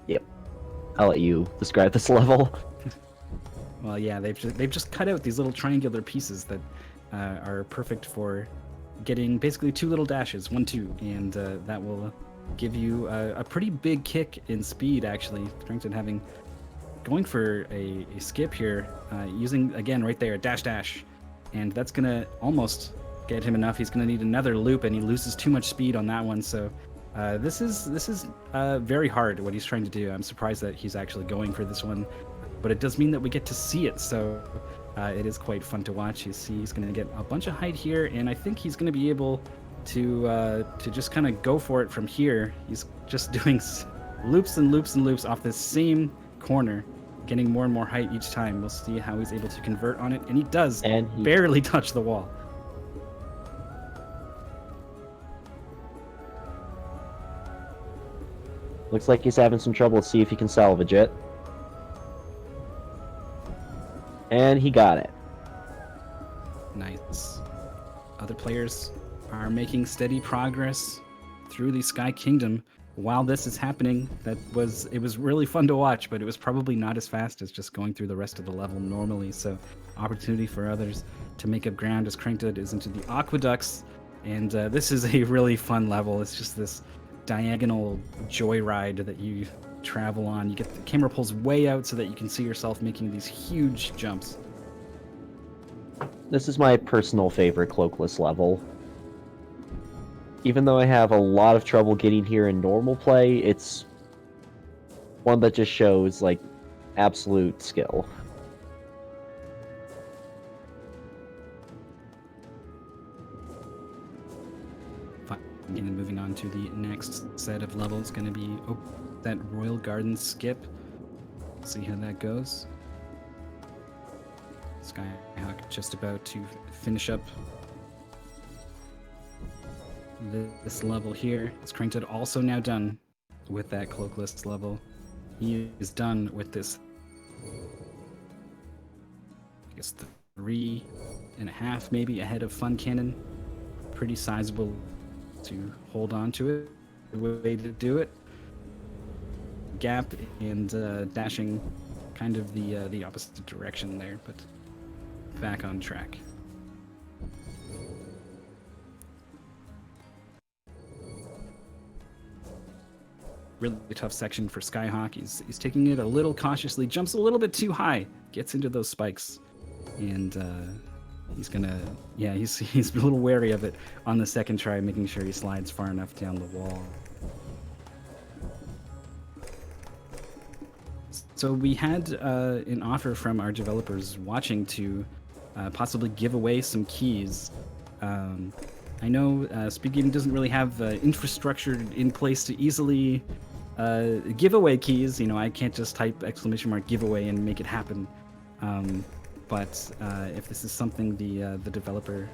yep. I'll let you describe this level. Well, yeah, they've just cut out these little triangular pieces that are perfect for getting basically 2 little dashes, 1, 2, and that will give you a pretty big kick in speed. Actually, Crankdud going for a skip here, using again right there dash, and that's gonna almost get him enough. He's gonna need another loop, and he loses too much speed on that one. So this is very hard what he's trying to do. I'm surprised that he's actually going for this one, but it does mean that we get to see it. So it is quite fun to watch. You see, he's gonna get a bunch of height here, and I think he's gonna be able to just kind of go for it from here. He's just doing loops and loops and loops off this same corner, getting more and more height each time. We'll see how he's able to convert on it, and he does barely touch the wall. Looks like he's having some trouble. See if he can salvage it. And he got it. Nice. Other players are making steady progress through the Sky Kingdom while this is happening. It was really fun to watch, but it was probably not as fast as just going through the rest of the level normally. So opportunity for others to make up ground as Crankdud is into the aqueducts, and this is a really fun level. It's just this diagonal joyride that you travel on. You get the camera pulls way out so that you can see yourself making these huge jumps. This is my personal favorite Cloakless level. Even though I have a lot of trouble getting here in normal play, it's one that just shows, like, absolute skill. And then moving on to the next set of levels, going to be that Royal Garden skip. See how that goes. Skyhawk just about to finish up this level here. Is Crankdud also now done with that Cloakless level? He is done with this, I guess, 3.5 maybe ahead of Fun Cannon. Pretty sizable to hold on to it. The way to do it. Gap and dashing kind of the opposite direction there, but back on track. Really tough section for Skyhawk. He's taking it a little cautiously, jumps a little bit too high, gets into those spikes, and he's a little wary of it on the second try, making sure he slides far enough down the wall. So we had an offer from our developers watching to possibly give away some keys. I know Speed Gaming doesn't really have infrastructure in place to easily give away keys. You know, I can't just type !giveaway and make it happen. But if this is something the developer,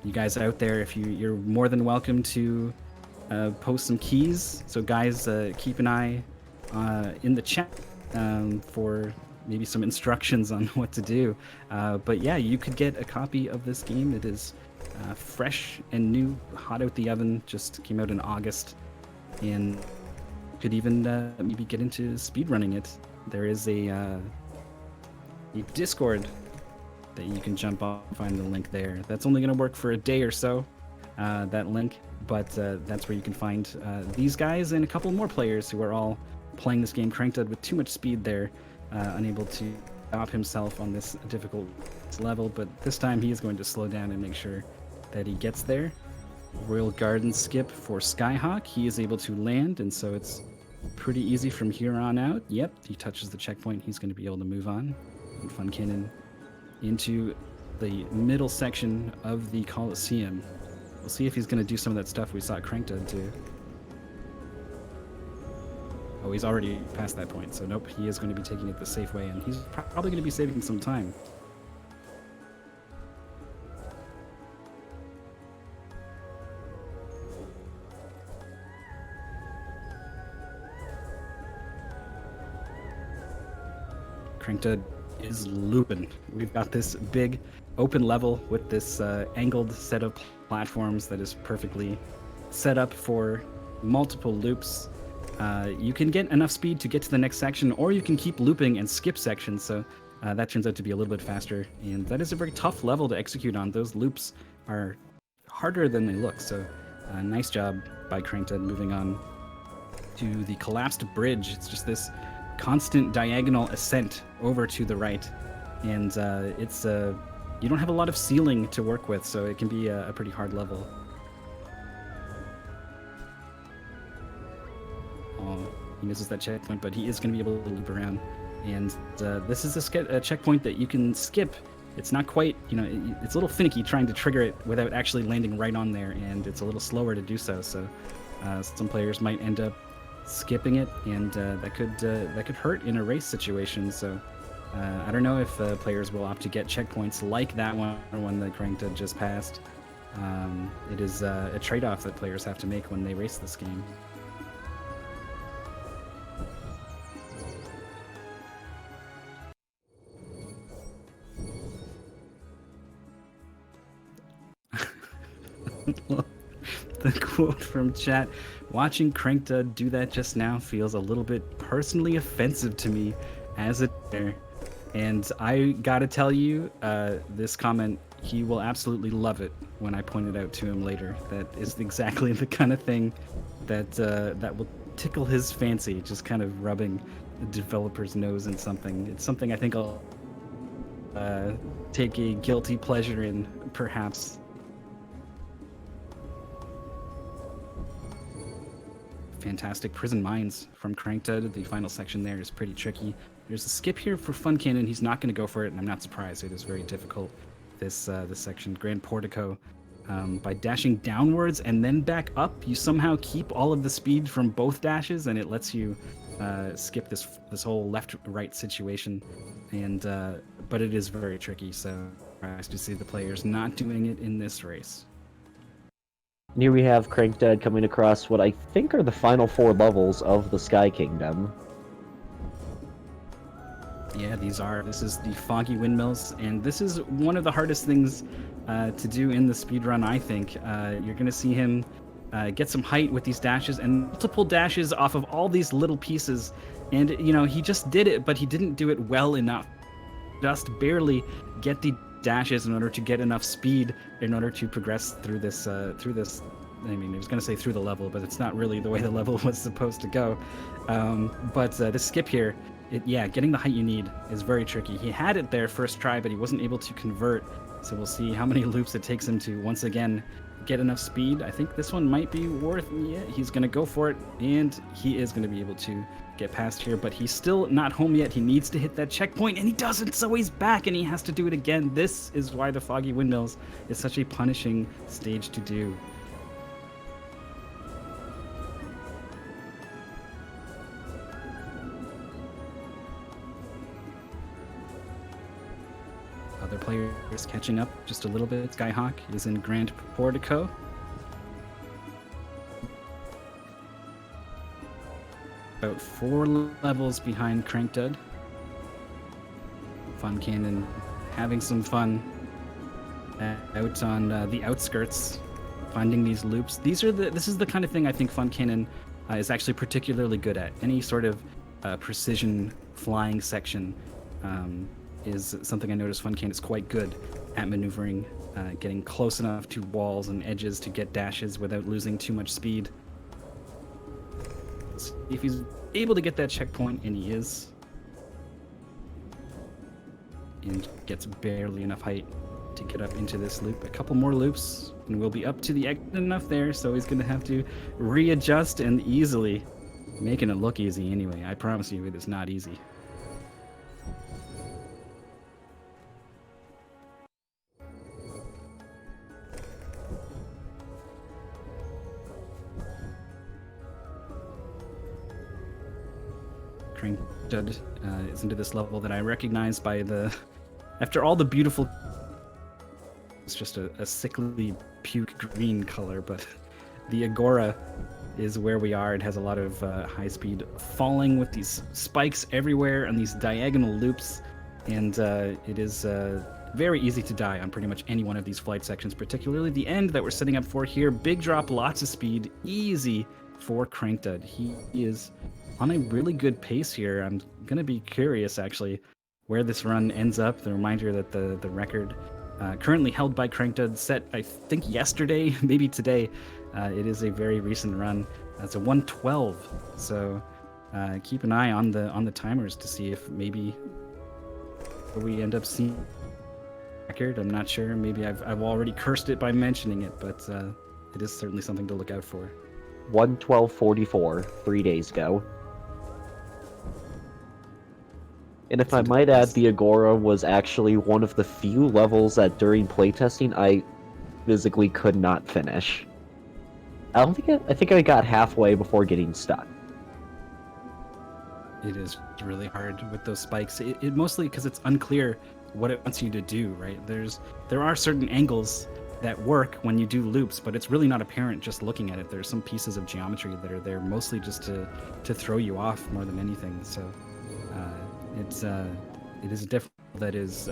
you guys out there, if you're more than welcome to post some keys. So guys, keep an eye in the chat for maybe some instructions on what to do. But yeah, you could get a copy of this game. It is fresh and new, hot out the oven, just came out in August, and could even maybe get into speedrunning it. There is a Discord that you can jump on, find the link there. That's only going to work for a day or so, that link, but that's where you can find these guys and a couple more players who are all playing this game. Crankdud with too much speed there, unable to stop himself on this difficult level, but this time he is going to slow down and make sure that he gets there. Royal Garden skip for Skyhawk. He is able to land, and so it's pretty easy from here on out. Yep, he touches the checkpoint. He's going to be able to move on. And Fun Cannon into the middle section of the Coliseum. We'll see if he's going to do some of that stuff we saw Crankdud do. Oh, he's already past that point, so nope, he is going to be taking it the safe way, and he's probably going to be saving some time. Cranked is looping. We've got this big open level with this angled set of platforms that is perfectly set up for multiple loops. You can get enough speed to get to the next section, or you can keep looping and skip sections, so that turns out to be a little bit faster, and that is a very tough level to execute on. Those loops are harder than they look, so nice job by Cranked moving on to the collapsed bridge. It's just this constant diagonal ascent over to the right, and it's you don't have a lot of ceiling to work with, so it can be a pretty hard level. He misses that checkpoint, but he is going to be able to loop around. And this is a checkpoint that you can skip. It's not quite, it's a little finicky trying to trigger it without actually landing right on there, and it's a little slower to do so. So some players might end up skipping it, and that could hurt in a race situation. So I don't know if players will opt to get checkpoints like that one that Cranked just passed. It is a trade-off that players have to make when they race this game. The quote from chat, watching Cranked do that just now feels a little bit personally offensive to me as a player. And I gotta tell you, this comment, he will absolutely love it when I point it out to him later. That is exactly the kind of thing that will tickle his fancy, just kind of rubbing the developer's nose in something. It's something I think I'll take a guilty pleasure in, perhaps. Fantastic prison mines from Cranked. The final section there is pretty tricky. There's a skip here for Fun Cannon. He's not going to go for it, and I'm not surprised. It is very difficult, this section. Grand Portico. By dashing downwards and then back up, you somehow keep all of the speed from both dashes, and it lets you skip this whole left-right situation. And but it is very tricky, so nice to see the players not doing it in this race. And here we have Cranked coming across what I think are the final 4 levels of the Sky Kingdom. Yeah, this is the Foggy Windmills, and this is one of the hardest things to do in the speedrun, I think. You're going to see him get some height with these dashes, and multiple dashes off of all these little pieces. And, he just did it, but he didn't do it well enough. Just barely get the dashes in order to get enough speed in order to progress through this I was going to say through the level, but it's not really the way the level was supposed to go. But the skip here, getting the height you need is very tricky. He had it there first try, but he wasn't able to convert, so we'll see how many loops it takes him to once again get enough speed. I think this one might be worth, he's going to go for it, and he is going to be able to get past here, but he's still not home yet. He needs to hit that checkpoint, and he doesn't, so he's back, and he has to do it again. This is why the Foggy Windmills is such a punishing stage to do. Other players catching up just a little bit. Skyhawk is in Grand Portico. About 4 levels behind Cranked. Fun Cannon having some fun out on the outskirts, finding these loops. This is the kind of thing I think Fun Cannon is actually particularly good at. Any sort of precision flying section is something I noticed Fun Cannon is quite good at maneuvering, getting close enough to walls and edges to get dashes without losing too much speed. If he's able to get that checkpoint, and he is, and gets barely enough height to get up into this loop. A couple more loops, and we'll be up to the exit enough there, so he's going to have to readjust, and easily making it look easy anyway. I promise you it is not easy. Cranked is into this level that I recognize by after all the beautiful, it's just a sickly puke green color, but the Agora is where we are. It has a lot of high speed falling with these spikes everywhere and these diagonal loops, and it is very easy to die on pretty much any one of these flight sections, particularly the end that we're setting up for here. Big drop, lots of speed, easy for Crankdud. He is on a really good pace here. I'm going to be curious, actually, where this run ends up. The reminder that the record currently held by Crankdud, set, I think, yesterday, maybe today. It is a very recent run. It's a 112, so keep an eye on the timers to see if maybe we end up seeing record. I'm not sure. Maybe I've already cursed it by mentioning it, but it is certainly something to look out for. 112.44, 3 days ago. And if I might add, the Agora was actually one of the few levels that during playtesting I physically could not finish. I think I got halfway before getting stuck. It is really hard with those spikes. It mostly because it's unclear what it wants you to do, right? There are certain angles that work when you do loops, but it's really not apparent just looking at it. There's some pieces of geometry that are there mostly just to throw you off more than anything. So it is a difficult that is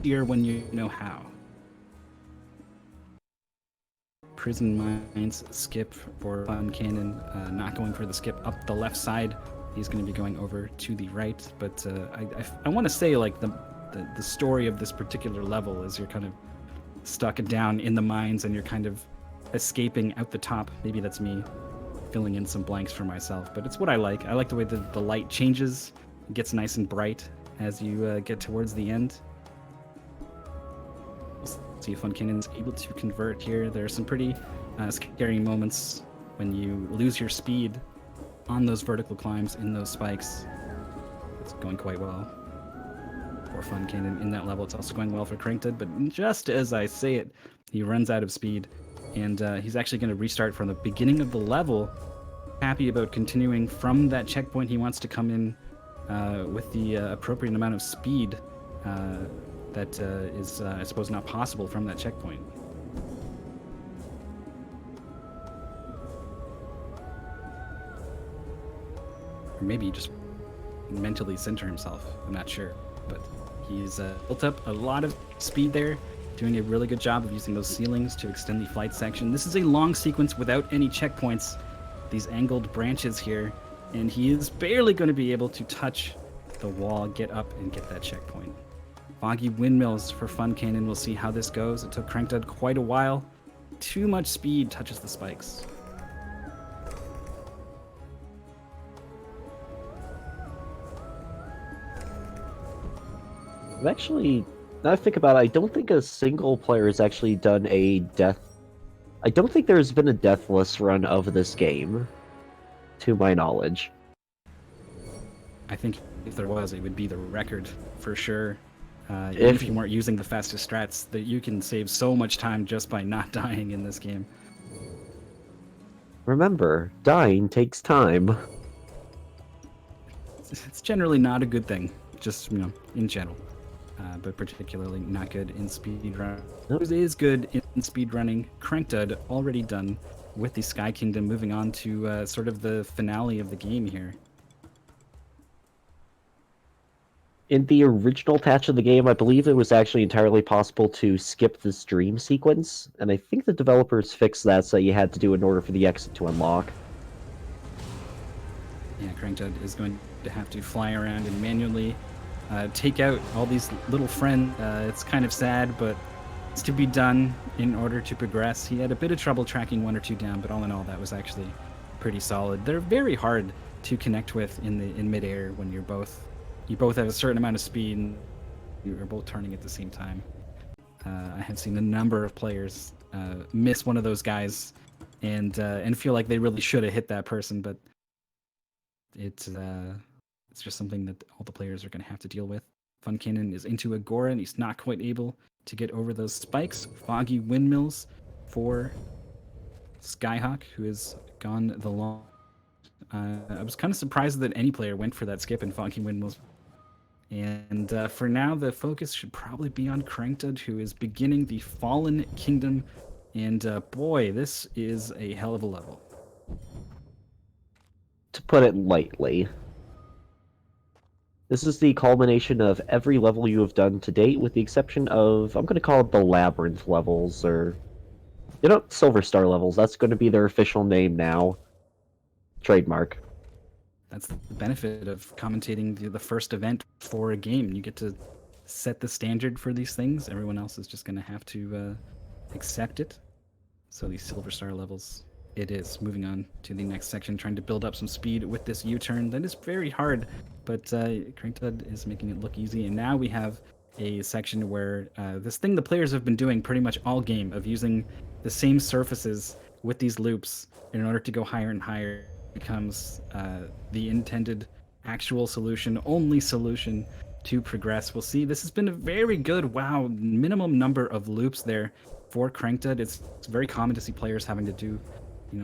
easier when you know how. Prison Mines skip for Fun Cannon, not going for the skip up the left side. He's going to be going over to the right, but I want to say, like, the story of this particular level is you're kind of stuck down in the mines and you're kind of escaping out the top. Maybe that's me filling in some blanks for myself, but it's what I like. I like the way the light changes. It gets nice and bright as you get towards the end. See if Fun Cannon's able to convert here. There are some pretty scary moments when you lose your speed on those vertical climbs in those spikes. It's going quite well for Fun Cannon in that level. It's also going well for Crankdud, but just as I say it, he runs out of speed, and he's actually going to restart from the beginning of the level. Happy about continuing from that checkpoint. He wants to come in with the appropriate amount of speed that is, I suppose, not possible from that checkpoint. Or maybe just mentally center himself. I'm not sure, but he's built up a lot of speed there, doing a really good job of using those ceilings to extend the flight section. This is a long sequence without any checkpoints, these angled branches here, and he is barely going to be able to touch the wall, get up, and get that checkpoint. Foggy Windmills for Fun Cannon. We'll see how this goes. It took Crankdud quite a while. Too much speed touches the spikes. I've actually, now I think about it, I don't think a single player has actually done a death... I don't think there's been a deathless run of this game, to my knowledge. I think if there was, it would be the record for sure. Even if you weren't using the fastest strats, that you can save so much time just by not dying in this game. Remember, dying takes time. It's generally not a good thing, just, in general. But particularly not good in speedrun. It is good in speedrunning. Crankdud already done with the Sky Kingdom, moving on to sort of the finale of the game here. In the original patch of the game, I believe it was actually entirely possible to skip this dream sequence, and I think the developers fixed that so you had to do it in order for the exit to unlock. Yeah, Crankdud is going to have to fly around and manually take out all these little friends. It's kind of sad, but it's to be done in order to progress. He had a bit of trouble tracking one or two down, but all in all, that was actually pretty solid. They're very hard to connect with in midair when you both have a certain amount of speed and you're both turning at the same time. I have seen a number of players miss one of those guys and feel like they really should have hit that person, but it's just something that all the players are going to have to deal with. Fun Cannon is into Agora and he's not quite able to get over those spikes. Foggy Windmills for Skyhawk, who has gone the long. I was kind of surprised that any player went for that skip in Foggy Windmills. And for now, the focus should probably be on Crankdud, who is beginning the Fallen Kingdom. And boy, this is a hell of a level. to put it lightly. This is the culmination of every level you have done to date, with the exception of, I'm going to call it the Labyrinth levels, or, Silver Star levels. That's going to be their official name now. Trademark. That's the benefit of commentating the first event for a game. You get to set the standard for these things. Everyone else is just going to have to accept it. So these Silver Star levels, it is. Moving on to the next section, trying to build up some speed with this U-turn. That is very hard, but Cranktud is making it look easy. And now we have a section where this thing the players have been doing pretty much all game, of using the same surfaces with these loops in order to go higher and higher, becomes the intended actual solution, only solution to progress. We'll see. This has been a very good, wow, minimum number of loops there for Cranktud. It's very common to see players having to do,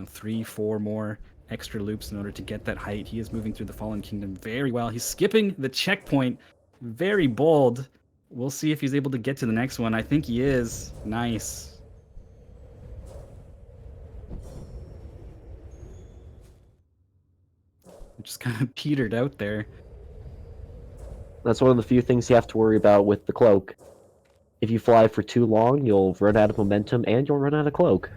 3, 4 more extra loops in order to get that height. He is moving through the Fallen Kingdom very well. He's skipping the checkpoint. Very bold. We'll see if he's able to get to the next one. I think he is. Nice. Just kind of petered out there. That's one of the few things you have to worry about with the cloak. If you fly for too long, you'll run out of momentum and you'll run out of cloak.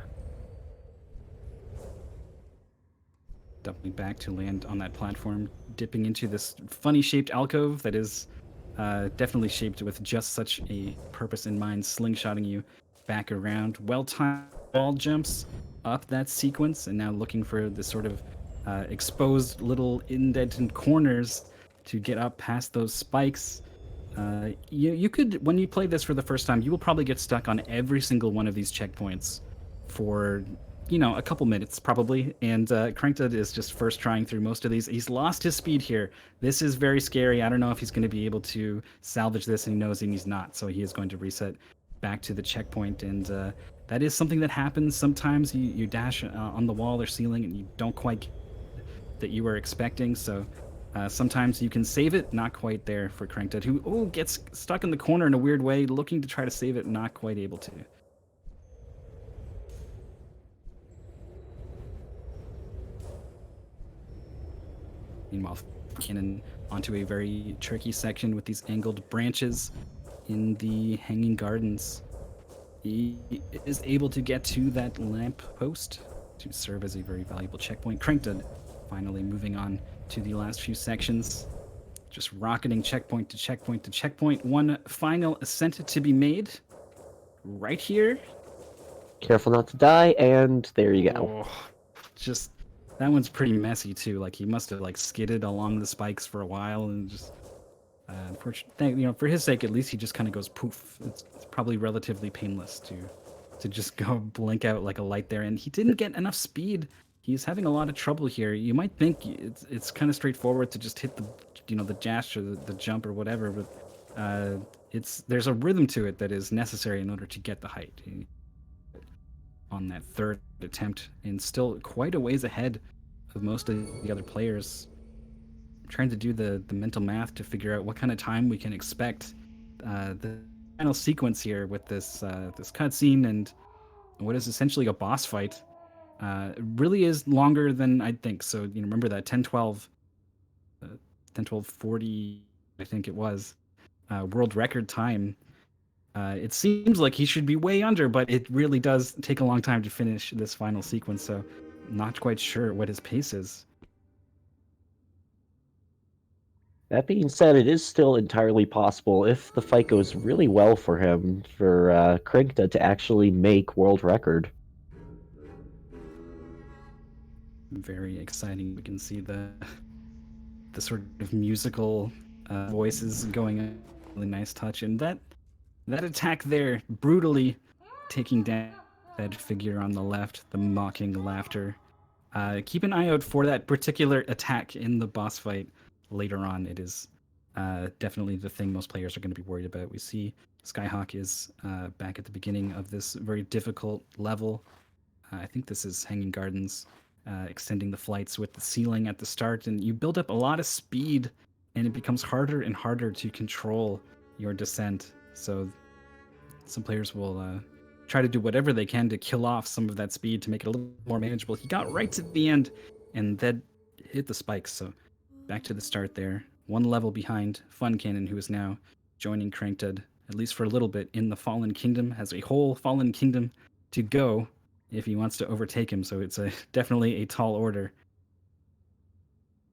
Dumping back to land on that platform, dipping into this funny-shaped alcove that is definitely shaped with just such a purpose in mind, slingshotting you back around. Well-timed wall jumps up that sequence, and now looking for this sort of exposed little indented corners to get up past those spikes. You could, when you play this for the first time, you will probably get stuck on every single one of these checkpoints for, a couple minutes probably. And Cranktud is just first trying through most of these. He's lost his speed here. This is very scary. I don't know if he's going to be able to salvage this, and he knows he's not. So he is going to reset back to the checkpoint. And that is something that happens. Sometimes you dash on the wall or ceiling and you don't quite get that you were expecting. So sometimes you can save it, not quite there for Cranktud, who gets stuck in the corner in a weird way, looking to try to save it, not quite able to. Meanwhile, Cannon onto a very tricky section with these angled branches in the Hanging Gardens. He is able to get to that lamp post to serve as a very valuable checkpoint. Cranktud finally moving on to the last few sections, just rocketing checkpoint to checkpoint to checkpoint. One final ascent to be made right here. Careful not to die, and there you go. Just that one's pretty messy too. Like, he must have skidded along the spikes for a while, and just unfortunately, for his sake at least, he just kind of goes poof. It's probably relatively painless to just go blink out like a light there, and he didn't get enough speed. He's having a lot of trouble here. You might think it's kind of straightforward to just hit the dash or the jump or whatever, but there's a rhythm to it that is necessary in order to get the height. On that third attempt, and still quite a ways ahead of most of the other players. Trying to do the mental math to figure out what kind of time we can expect. The final sequence here with this cutscene and what is essentially a boss fight really is longer than I'd think. So remember that 10:12:40, I think it was, world record time. It seems like he should be way under, but it really does take a long time to finish this final sequence, so not quite sure what his pace is. That being said, it is still entirely possible, if the fight goes really well for him, for Cranktud to actually make world record. Very exciting. We can see the sort of musical voices going on. Really nice touch, and that attack there, brutally taking down that figure on the left, the mocking laughter. Keep an eye out for that particular attack in the boss fight later on. It is definitely the thing most players are going to be worried about. We see Skyhawk is back at the beginning of this very difficult level. I think this is Hanging Gardens, extending the flights with the ceiling at the start, and you build up a lot of speed, and it becomes harder and harder to control your descent. So some players will try to do whatever they can to kill off some of that speed to make it a little more manageable. He got right to the end, and that hit the spikes. So back to the start there. One level behind Fun Cannon, who is now joining Cranked, at least for a little bit, in the Fallen Kingdom, has a whole Fallen Kingdom to go if he wants to overtake him. So it's definitely a tall order.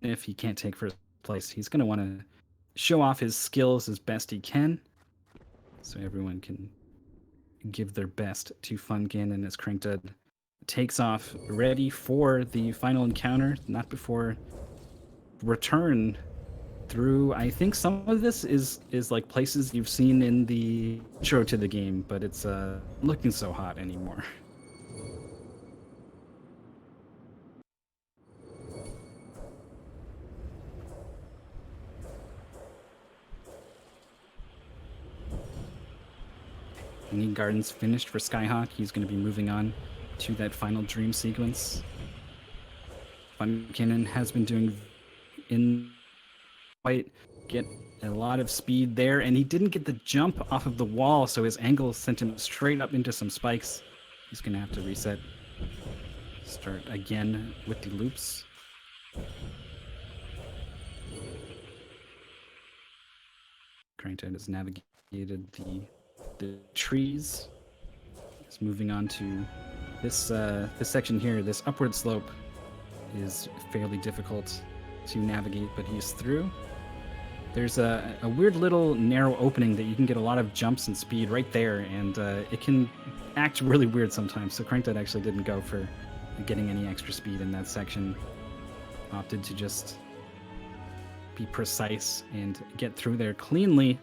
If he can't take first place, he's going to want to show off his skills as best he can, so everyone can give their best to Fun Cannon as Cranked takes off, ready for the final encounter. Not before return through. I think some of this is like places you've seen in the intro to the game, but it's looking so hot anymore. Need Gardens finished for Skyhawk. He's going to be moving on to that final dream sequence. Fun Cannon has been doing in quite get a lot of speed there, and he didn't get the jump off of the wall, so his angle sent him straight up into some spikes. He's going to have to reset. Start again with the loops. Cranked has navigated the trees. He's moving on to this section here. This upward slope is fairly difficult to navigate, but he's through. There's a weird little narrow opening that you can get a lot of jumps and speed right there, and it can act really weird sometimes. So Cranked actually didn't go for getting any extra speed in that section. Opted to just be precise and get through there cleanly.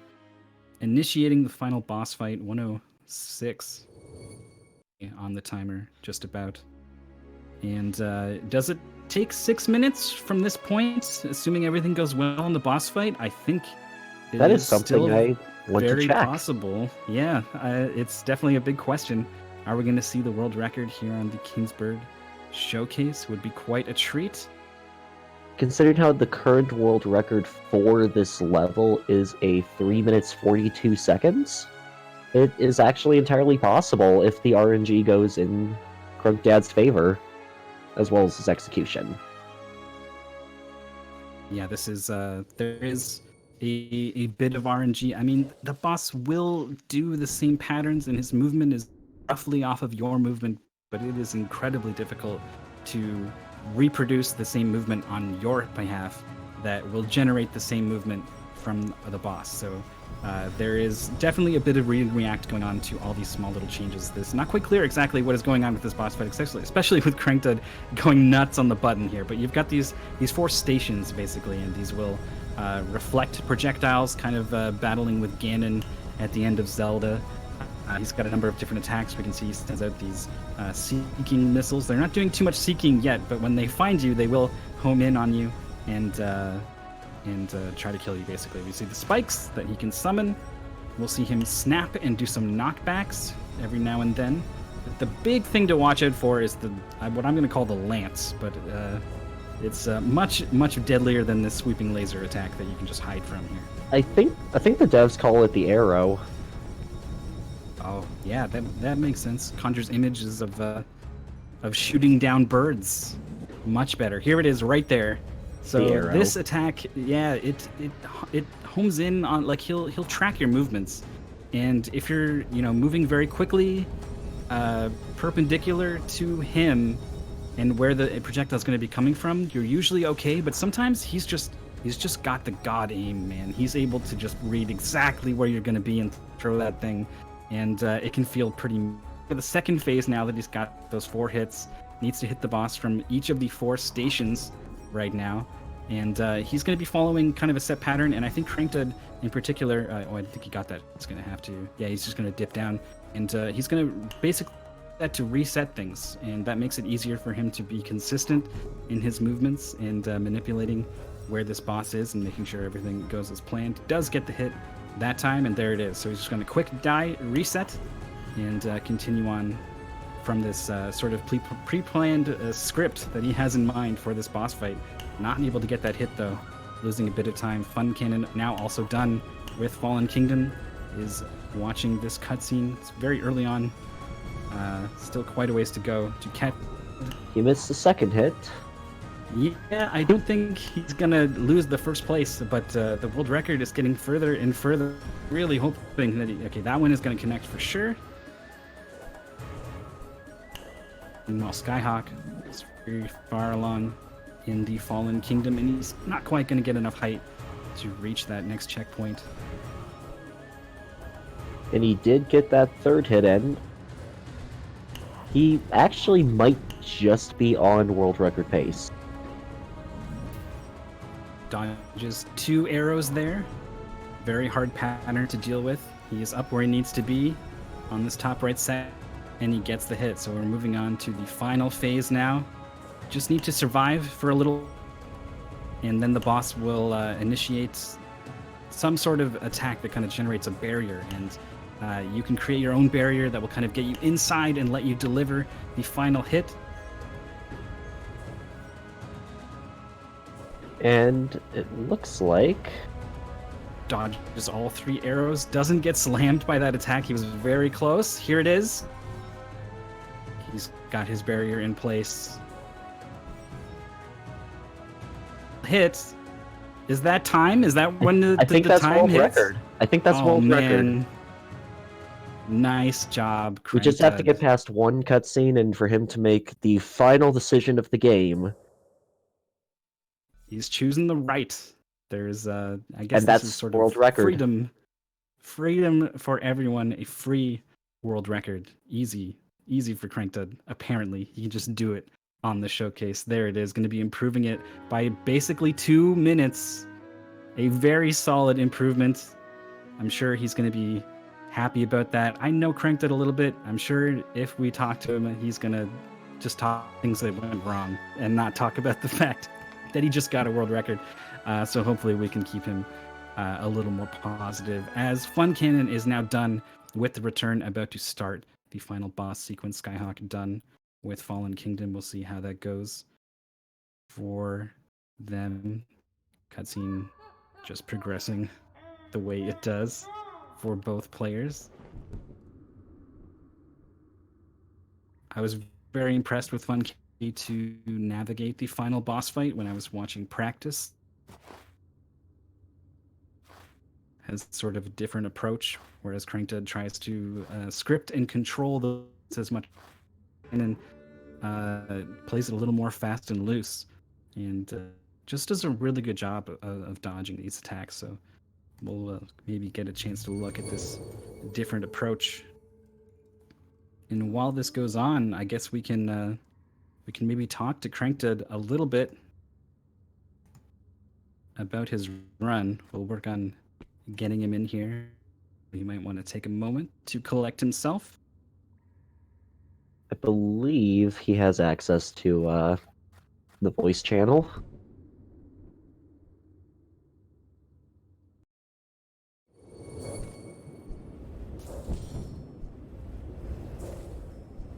Initiating the final boss fight, 106 on the timer, just about. And does it take 6 minutes from this point, assuming everything goes well in the boss fight? I think that is something I want very to check. Possible. Yeah, it's definitely a big question. Are we going to see the world record here on the Kingsburg Showcase? Would be quite a treat. Considering how the current world record for this level is a 3 minutes 42 seconds, it is actually entirely possible if the RNG goes in Crankdad's favor, as well as his execution. Yeah, this is there is a bit of RNG. I mean, the boss will do the same patterns, and his movement is roughly off of your movement, but it is incredibly difficult to reproduce the same movement on your behalf that will generate the same movement from the boss. So there is definitely a bit of read and react going on to all these small little changes. It's not quite clear exactly what is going on with this boss fight, especially with Cranked going nuts on the button here. But you've got these 4 stations basically, and these will reflect projectiles, kind of battling with Ganon at the end of Zelda. He's got a number of different attacks. We can see he sends out these seeking missiles. They're not doing too much seeking yet, but when they find you, they will home in on you and try to kill you, basically. We see the spikes that he can summon. We'll see him snap and do some knockbacks every now and then. But the big thing to watch out for is what I'm going to call the lance, but it's much deadlier than this sweeping laser attack that you can just hide from here. I think the devs call it the arrow. Oh, yeah, that makes sense. Conjures images of shooting down birds. Much better. Here it is right there. So this attack, yeah, it homes in on, like, he'll track your movements. And if you're, moving very quickly perpendicular to him and where the projectile is going to be coming from, you're usually okay, but sometimes he's just got the god aim, man. He's able to just read exactly where you're going to be and throw that thing. And it can feel pretty... For the second phase, now that he's got those 4 hits, needs to hit the boss from each of the 4 stations right now. And he's going to be following kind of a set pattern, and I think Cranked in particular... I think he got that. He's going to have to... Yeah, he's just going to dip down. And he's going to basically to reset things, and that makes it easier for him to be consistent in his movements and manipulating where this boss is and making sure everything goes as planned. Does get the hit that time, and there it is. So he's just going to quick die, reset, and continue on from this sort of pre-planned script that he has in mind for this boss fight. Not able to get that hit, though. Losing a bit of time. Fun Cannon, now also done with Fallen Kingdom, is watching this cutscene. It's very early on. Still quite a ways to go to catch. He missed the second hit. Yeah, I don't think he's gonna lose the first place, but the world record is getting further and further. Really hoping that okay, that one is gonna connect for sure. Meanwhile, Skyhawk is very far along in the Fallen Kingdom, and he's not quite gonna get enough height to reach that next checkpoint. And he did get that third hit in. He actually might just be on world record pace. Dodges 2 arrows there. Very hard pattern to deal with. He is up where he needs to be on this top right side, and he gets the hit. So we're moving on to the final phase now. Just need to survive for a little, and then the boss will initiate some sort of attack that kind of generates a barrier, and you can create your own barrier that will kind of get you inside and let you deliver the final hit. And it looks like Dodges all 3 arrows, doesn't get slammed by that attack. He was very close. Here it is. He's got his barrier in place. Hits. Is that time? Is that when the I think the that's time world hits? record. I think that's world record. Nice job, We just have to Cranktud. get past one cutscene, and for him to make the final decision of the game. He's choosing the right. There's I guess And this that's is sort world of record. freedom for everyone, a free world record. Easy for Cranktud. Apparently, he can just do it on the showcase. There it is, going to be improving it by basically 2 minutes. A very solid improvement. I'm sure he's going to be happy about that. I know Cranktud a little bit. I'm sure if we talk to him, he's going to just talk things that went wrong and not talk about the fact that he just got a world record. So hopefully we can keep him a little more positive. As Fun Cannon is now done with the return, about to start the final boss sequence. Skyhawk done with Fallen Kingdom. We'll see how that goes for them. Cutscene just progressing the way it does for both players. I was very impressed with Fun to navigate the final boss fight when I was watching practice. Has sort of a different approach, whereas Cranktud tries to script and control those as much, and then plays it a little more fast and loose, and just does a really good job of dodging these attacks. So we'll maybe get a chance to look at this different approach. And while this goes on, I guess we can maybe talk to Cranktud a little bit about his run. We'll work on getting him in here. He might want to take a moment to collect himself. I believe he has access to the voice channel.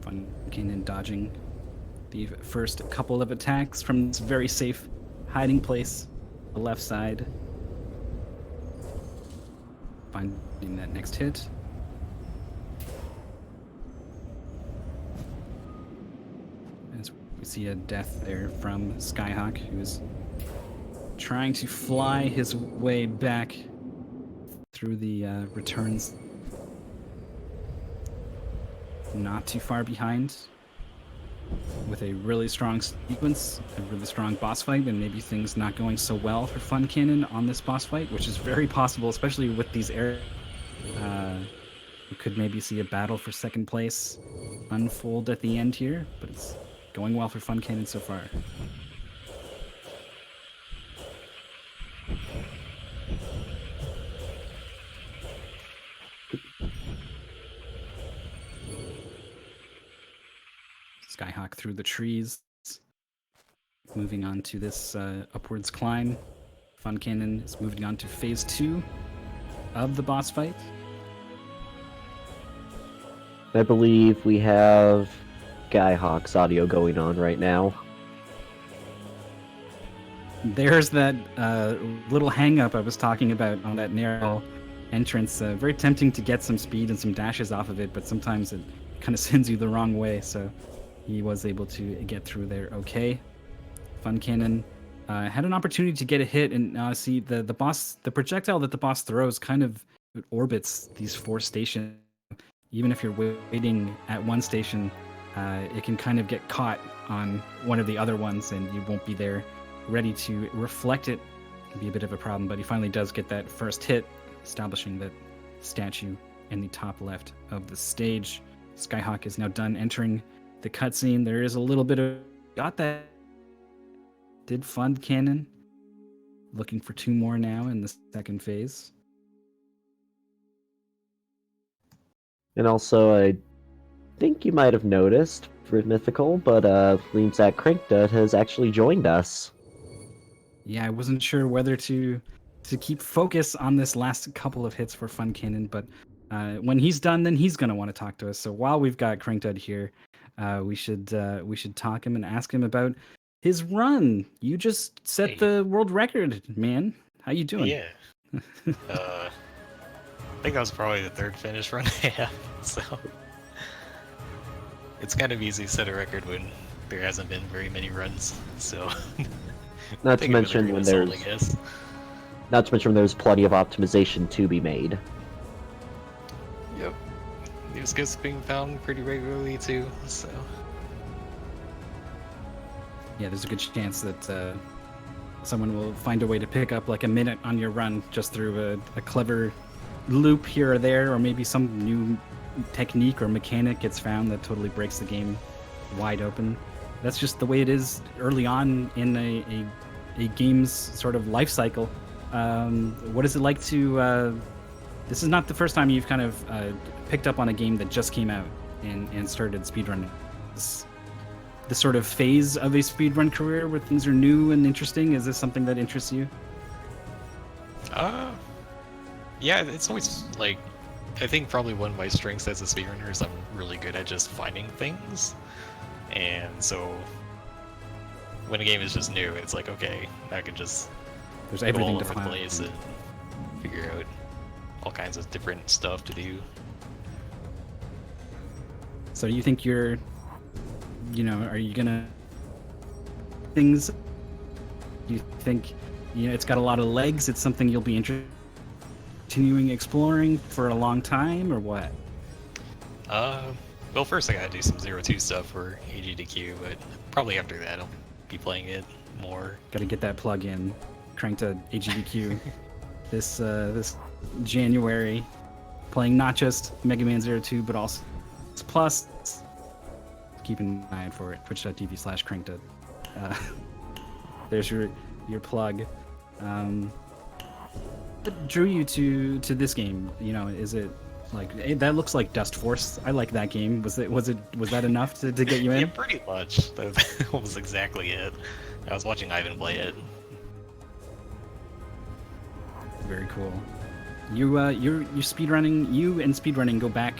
Fun Cannon dodging the first couple of attacks from this very safe hiding place, the left side. Finding that next hit. As we see a death there from Skyhawk, who is trying to fly his way back through the returns. Not too far behind, with a really strong sequence, a really strong boss fight, and maybe things not going so well for Fun Cannon on this boss fight, which is very possible, especially with these air. We could maybe see a battle for second place unfold at the end here, but it's going well for Fun Cannon so far. Skyhawk through the trees, moving on to this upwards climb. Fun Cannon is moving on to phase 2 of the boss fight. I believe we have Skyhawk's audio going on right now. There's that little hang-up I was talking about on that narrow entrance. Very tempting to get some speed and some dashes off of it, but sometimes it kind of sends you the wrong way, so he was able to get through there okay. Fun Cannon had an opportunity to get a hit, and see the projectile that the boss throws kind of orbits these 4 stations. Even if you're waiting at one station, it can kind of get caught on one of the other ones, and you won't be there ready to reflect it. It can be a bit of a problem, but he finally does get that first hit, establishing that statue in the top left of the stage. Skyhawk is now done entering the cutscene. There is a little bit of got that. Did Fun Cannon. Looking for 2 more now in the second phase. And also, I think you might have noticed, for Mythical, but Leamsack Crinkdud has actually joined us. Yeah, I wasn't sure whether to keep focus on this last couple of hits for Fun Cannon, but when he's done, then he's going to want to talk to us. So while we've got Crinkdud here, we should talk him and ask him about his run. You just set the world record, man. How you doing? Yeah. I think that was probably the 3rd finish run I have, so it's kind of easy to set a record when there hasn't been very many runs. So not to mention when there's plenty of optimization to be made. Yep. New skips being found pretty regularly too, so yeah, there's a good chance that someone will find a way to pick up like a minute on your run just through a clever loop here or there, or maybe some new technique or mechanic gets found that totally breaks the game wide open. That's just the way it is early on in a game's sort of life cycle. What is it like to... this is not the first time you've kind of picked up on a game that just came out and started speedrunning. This sort of phase of a speedrun career where things are new and interesting, is this something that interests you? Yeah, it's always like, I think probably one of my strengths as a speedrunner is I'm really good at just finding things. And so when a game is just new, it's like, okay, I can just there's go everything all to over the find place and figure out all kinds of different stuff to do. So you think are you gonna things? You think it's got a lot of legs? It's something you'll be continuing exploring for a long time, or what? Well, first I gotta do some 0-2 stuff for AGDQ, but probably after that I'll be playing it more. Got to get that plug in, cranked to AGDQ this January, playing not just Mega Man 02, but also Plus. Keep an eye out for it. Twitch.tv/cranked. There's your plug. What drew you to this game? Is it like that looks like Dust Force? I like that game. Was that enough to get you in? Yeah, pretty much. That was exactly it. I was watching Ivan play it. Very cool. You speedrunning. You and speedrunning go back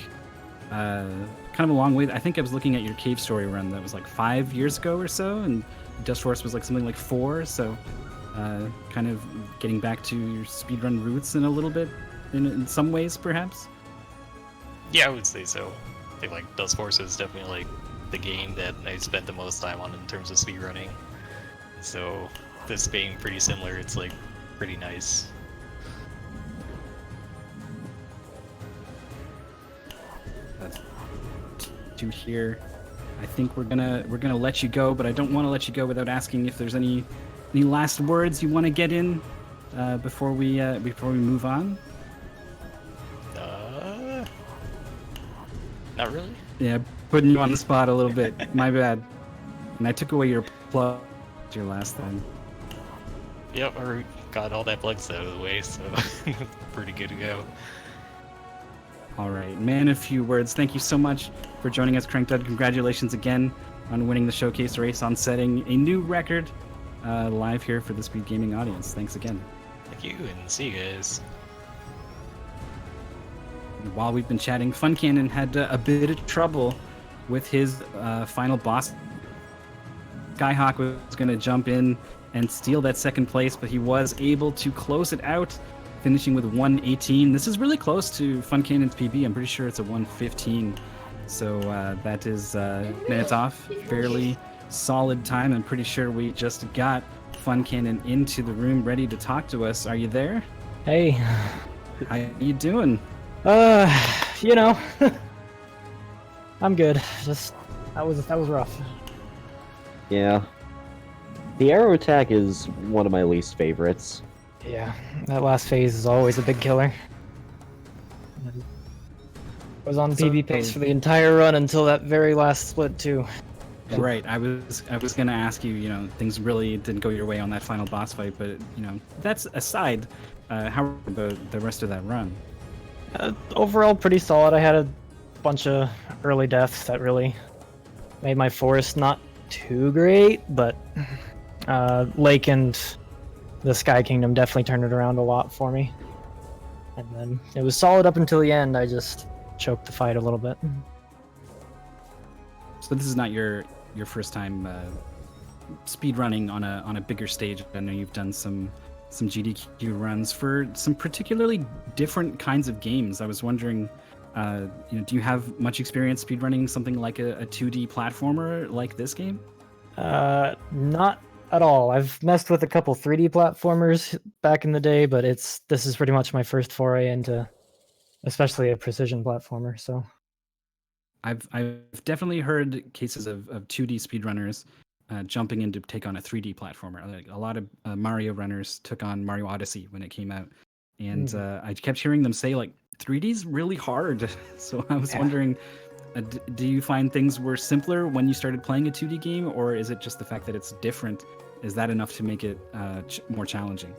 kind of a long way. I think I was looking at your cave story run that was like 5 years ago or so, and Dust Force was like something like 4. So kind of getting back to your speedrun roots in a little bit, in some ways, perhaps. Yeah, I would say so. I think like Dust Force is definitely like the game that I spent the most time on in terms of speedrunning. So this being pretty similar, it's like pretty nice. That's to here. I think we're gonna let you go, but I don't want to let you go without asking if there's any last words you want to get in before we move on. Not really. Yeah, putting you on the spot a little bit. My bad. And I took away your plug your last time. Yep, I got all that plugs out of the way, so pretty good to go. All right, man, a few words. Thank you so much for joining us, Crankdud. Congratulations again on winning the showcase race, on setting a new record live here for the Speed Gaming audience. Thanks again. Thank you, and see you guys. While we've been chatting, Fun Cannon had a bit of trouble with his final boss. Skyhawk was going to jump in and steal that second place, but he was able to close it out, finishing with 118. This is really close to Fun Cannon's PB. I'm pretty sure it's a 115. So that is minutes off fairly solid time. I'm pretty sure we just got Fun Cannon into the room ready to talk to us. Are you there? Hey. How you doing? You know, I'm good. Just that was rough. Yeah. The arrow attack is one of my least favorites. Yeah, that last phase is always a big killer. I was on PB pace for the entire run until that very last split too. Right. I was gonna ask you. You know, things really didn't go your way on that final boss fight, but you know, that's aside. How about the rest of that run? Overall, pretty solid. I had a bunch of early deaths that really made my forest not too great, but Lake and the Sky Kingdom definitely turned it around a lot for me. And then it was solid up until the end. I just choked the fight a little bit. So this is not your first time speed running on a bigger stage. I know you've done some GDQ runs for some particularly different kinds of games. I was wondering, you know, do you have much experience speedrunning something like a 2D platformer like this game? Not at all. I've messed with a couple 3D platformers back in the day, but this is pretty much my first foray into especially a precision platformer, so. I've definitely heard cases of 2D speedrunners jumping in to take on a 3D platformer. Like a lot of Mario runners took on Mario Odyssey when it came out, and I kept hearing them say like 3D's really hard. So I was wondering, do you find things were simpler when you started playing a 2D game, or is it just the fact that it's different? Is that enough to make it more challenging?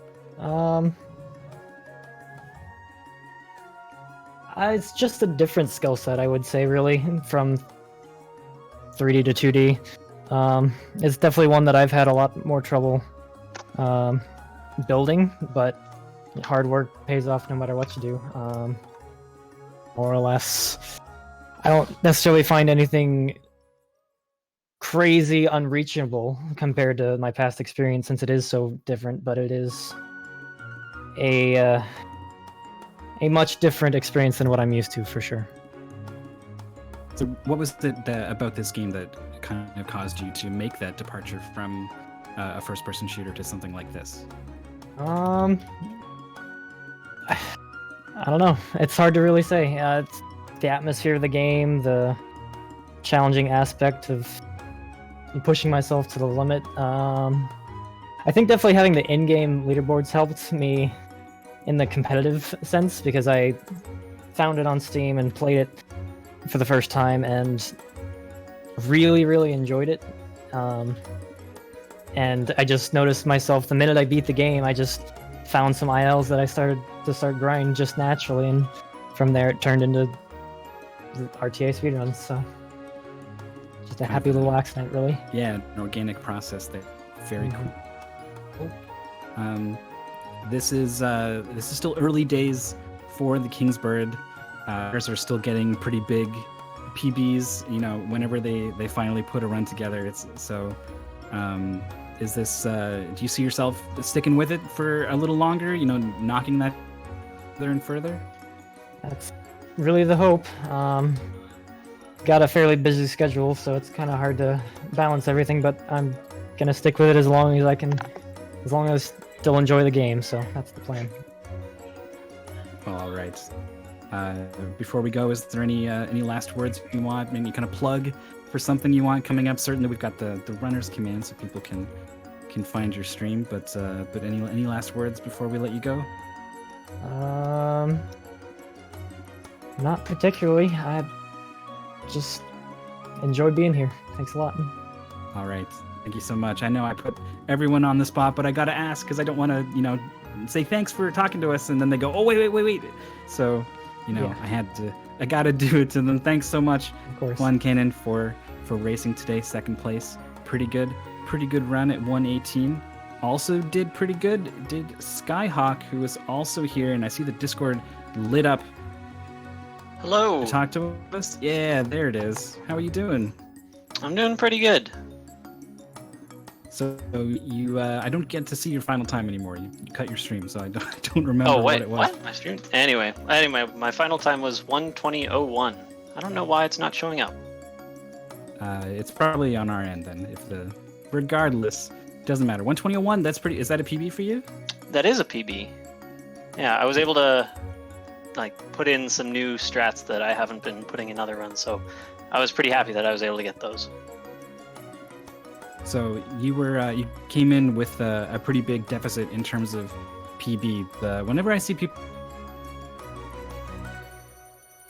It's just a different skill set, I would say, really, from 3D to 2D. It's definitely one that I've had a lot more trouble building, but hard work pays off no matter what you do. More or less. I don't necessarily find anything crazy unreachable compared to my past experience, since it is so different, but it is a much different experience than what I'm used to, for sure. So what was it about this game that kind of caused you to make that departure from a first-person shooter to something like this? I don't know. It's hard to really say. It's the atmosphere of the game, the challenging aspect of pushing myself to the limit. I think definitely having the in-game leaderboards helped me in the competitive sense, because I found it on Steam and played it for the first time and really, really enjoyed it. And I just noticed myself, the minute I beat the game, I just found some ILs that I started to grind just naturally, and from there it turned into RTA speedruns, so just a happy little accident, really. Yeah, an organic process there. Very cool. This is still early days for the Kingsbird. Ours are still getting pretty big PBs. You know, whenever they finally put a run together, it's so. Is this? Do you see yourself sticking with it for a little longer? You know, knocking that further and further. That's really the hope. Got a fairly busy schedule, so it's kind of hard to balance everything. But I'm gonna stick with it as long as I can, as long as I still enjoy the game. So that's the plan. Well, all right. Before we go, is there any last words you want? Maybe kind of plug for something you want coming up? Certainly, we've got the runner's command, so people can find your stream. But any last words before we let you go? Not particularly. I just enjoy being here. Thanks a lot. All right. Thank you so much. I know I put everyone on the spot, but I got to ask because I don't want to, say thanks for talking to us, and then they go, oh, wait. So, I got to do it to them. Thanks so much, Of course. Fun Cannon, for racing today. Second place. Pretty good run at 118. Also did pretty good. Did Skyhawk, who is also here, and I see the Discord lit up. Hello. Talk to us. Yeah, there it is. How are you doing? I'm doing pretty good. So you, I don't get to see your final time anymore. You cut your stream, so I don't remember what it was. What? My stream? Anyway, my final time was 1:20:01. I don't know why it's not showing up. It's probably on our end then. Regardless, doesn't matter. 120.01. That's pretty. Is that a PB for you? That is a PB. Yeah, I was able to put in some new strats that I haven't been putting in other runs, so I was pretty happy that I was able to get those. So you came in with a pretty big deficit in terms of PB. Whenever I see people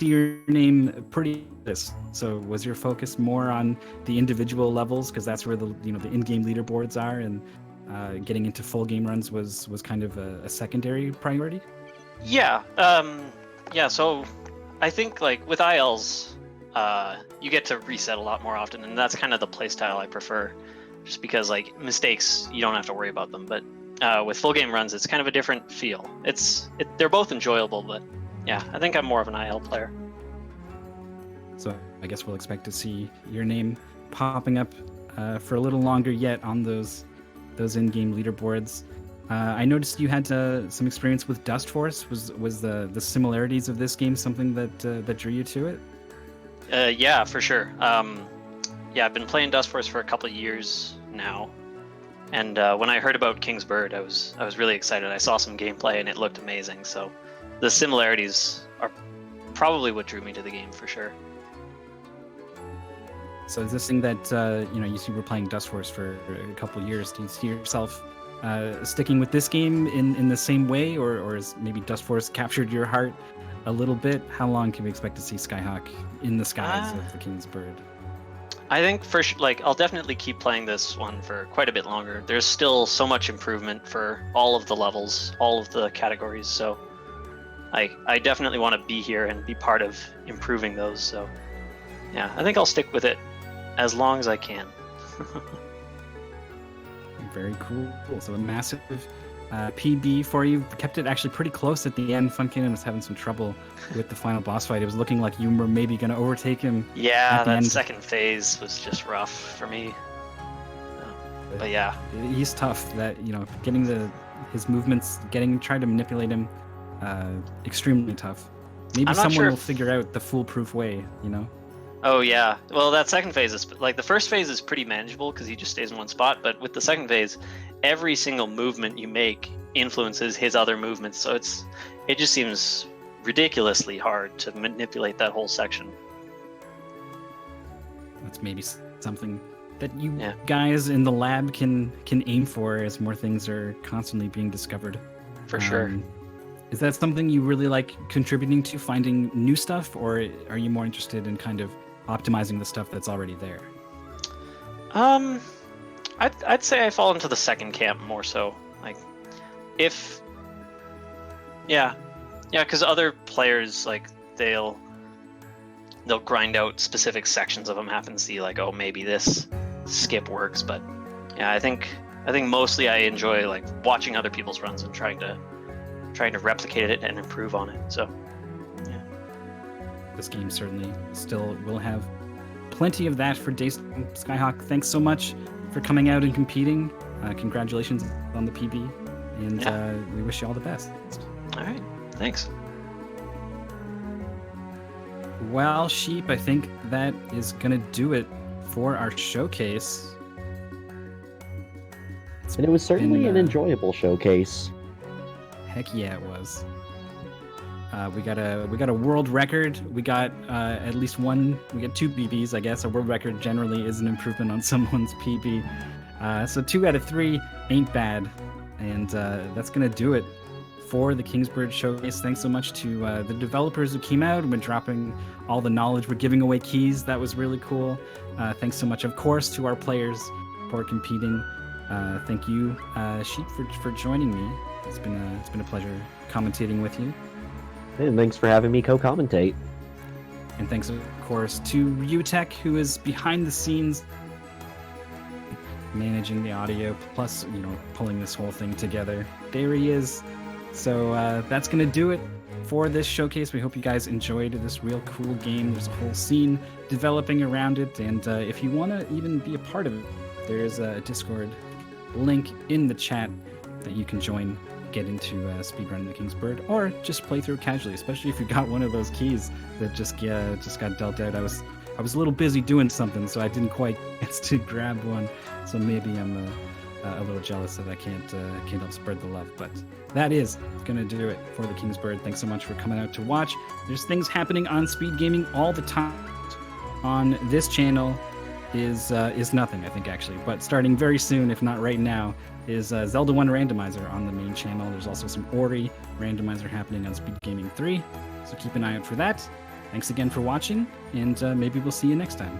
see your name pretty this. So was your focus more on the individual levels because that's where the in-game leaderboards are, and getting into full game runs was kind of a secondary priority? Yeah. So I think with ILs, you get to reset a lot more often, and that's kind of the playstyle I prefer, just because mistakes, you don't have to worry about them. But with full game runs, it's kind of a different feel. They're both enjoyable, but yeah, I think I'm more of an IL player. So I guess we'll expect to see your name popping up for a little longer yet on those in-game leaderboards. I noticed you had some experience with Dust Force. Was the similarities of this game something that drew you to it? Yeah, for sure. I've been playing Dust Force for a couple of years now, and when I heard about King's Bird, I was really excited. I saw some gameplay and it looked amazing. So the similarities are probably what drew me to the game for sure. So is this thing that you were playing Dust Force for a couple of years? Do you see yourself sticking with this game in the same way, or is maybe Dust Force captured your heart a little bit? How long can we expect to see Skyhawk in the skies of the King's Bird? I think I'll definitely keep playing this one for quite a bit longer. There's still so much improvement for all of the levels, all of the categories. So I definitely want to be here and be part of improving those. So yeah, I think I'll stick with it as long as I can. Very cool. So a massive PB for you. Kept it actually pretty close at the end. Fun Kingdom was having some trouble with the final boss fight. It was looking like you were maybe going to overtake him. Yeah, that end. second phase was just rough for me. But yeah, he's tough. That getting his movements, trying to manipulate him, extremely tough. Maybe someone will figure out the foolproof way. Oh yeah. Well, that second phase is the first phase is pretty manageable because he just stays in one spot. But with the second phase, every single movement you make influences his other movements. So it just seems ridiculously hard to manipulate that whole section. That's maybe something that you guys in the lab can aim for as more things are constantly being discovered. For sure. Is that something you really like contributing to, finding new stuff, or are you more interested in kind of optimizing the stuff that's already there? I'd say I fall into the second camp more so. Because other players they'll grind out specific sections of them, happen to see maybe this skip works, but yeah, I think mostly I enjoy watching other people's runs and trying to replicate it and improve on it. So yeah, this game certainly still will have plenty of that for Days. Skyhawk, thanks so much for coming out and competing. Congratulations on the PB, and we wish you all the best. All right, thanks. Well, Sheep, I think that is gonna do it for our showcase. And it was certainly an enjoyable showcase. Heck yeah, it was. We got a world record. We got at least one. We got 2 BBs, I guess. A world record generally is an improvement on someone's PB. So 2 out of 3 ain't bad, and that's gonna do it for the Kingsbird Showcase. Thanks so much to the developers who came out and been dropping all the knowledge. We're giving away keys. That was really cool. Thanks so much, of course, to our players for competing. Thank you, Sheep, for joining me. It's been a pleasure commentating with you. And thanks for having me co-commentate. And thanks, of course, to Ryutech, who is behind the scenes managing the audio, plus, pulling this whole thing together. There he is. So that's going to do it for this showcase. We hope you guys enjoyed this real cool game. There's a whole scene developing around it. And if you want to even be a part of it, there's a Discord link in the chat that you can join, get into speedrunning the King's Bird, or just play through casually, especially if you got one of those keys that just got dealt out. I I was a little busy doing something, so I didn't quite get to grab one. So maybe I'm a little jealous that I can't help spread the love. But that is gonna do it for the Kingsbird. Thanks so much for coming out to watch. There's things happening on speed gaming all the time. On this channel is nothing, I think, actually. But starting very soon, if not right now, is Zelda 1 Randomizer on the main channel. There's also some Ori Randomizer happening on Speed Gaming 3, so keep an eye out for that. Thanks again for watching, and maybe we'll see you next time.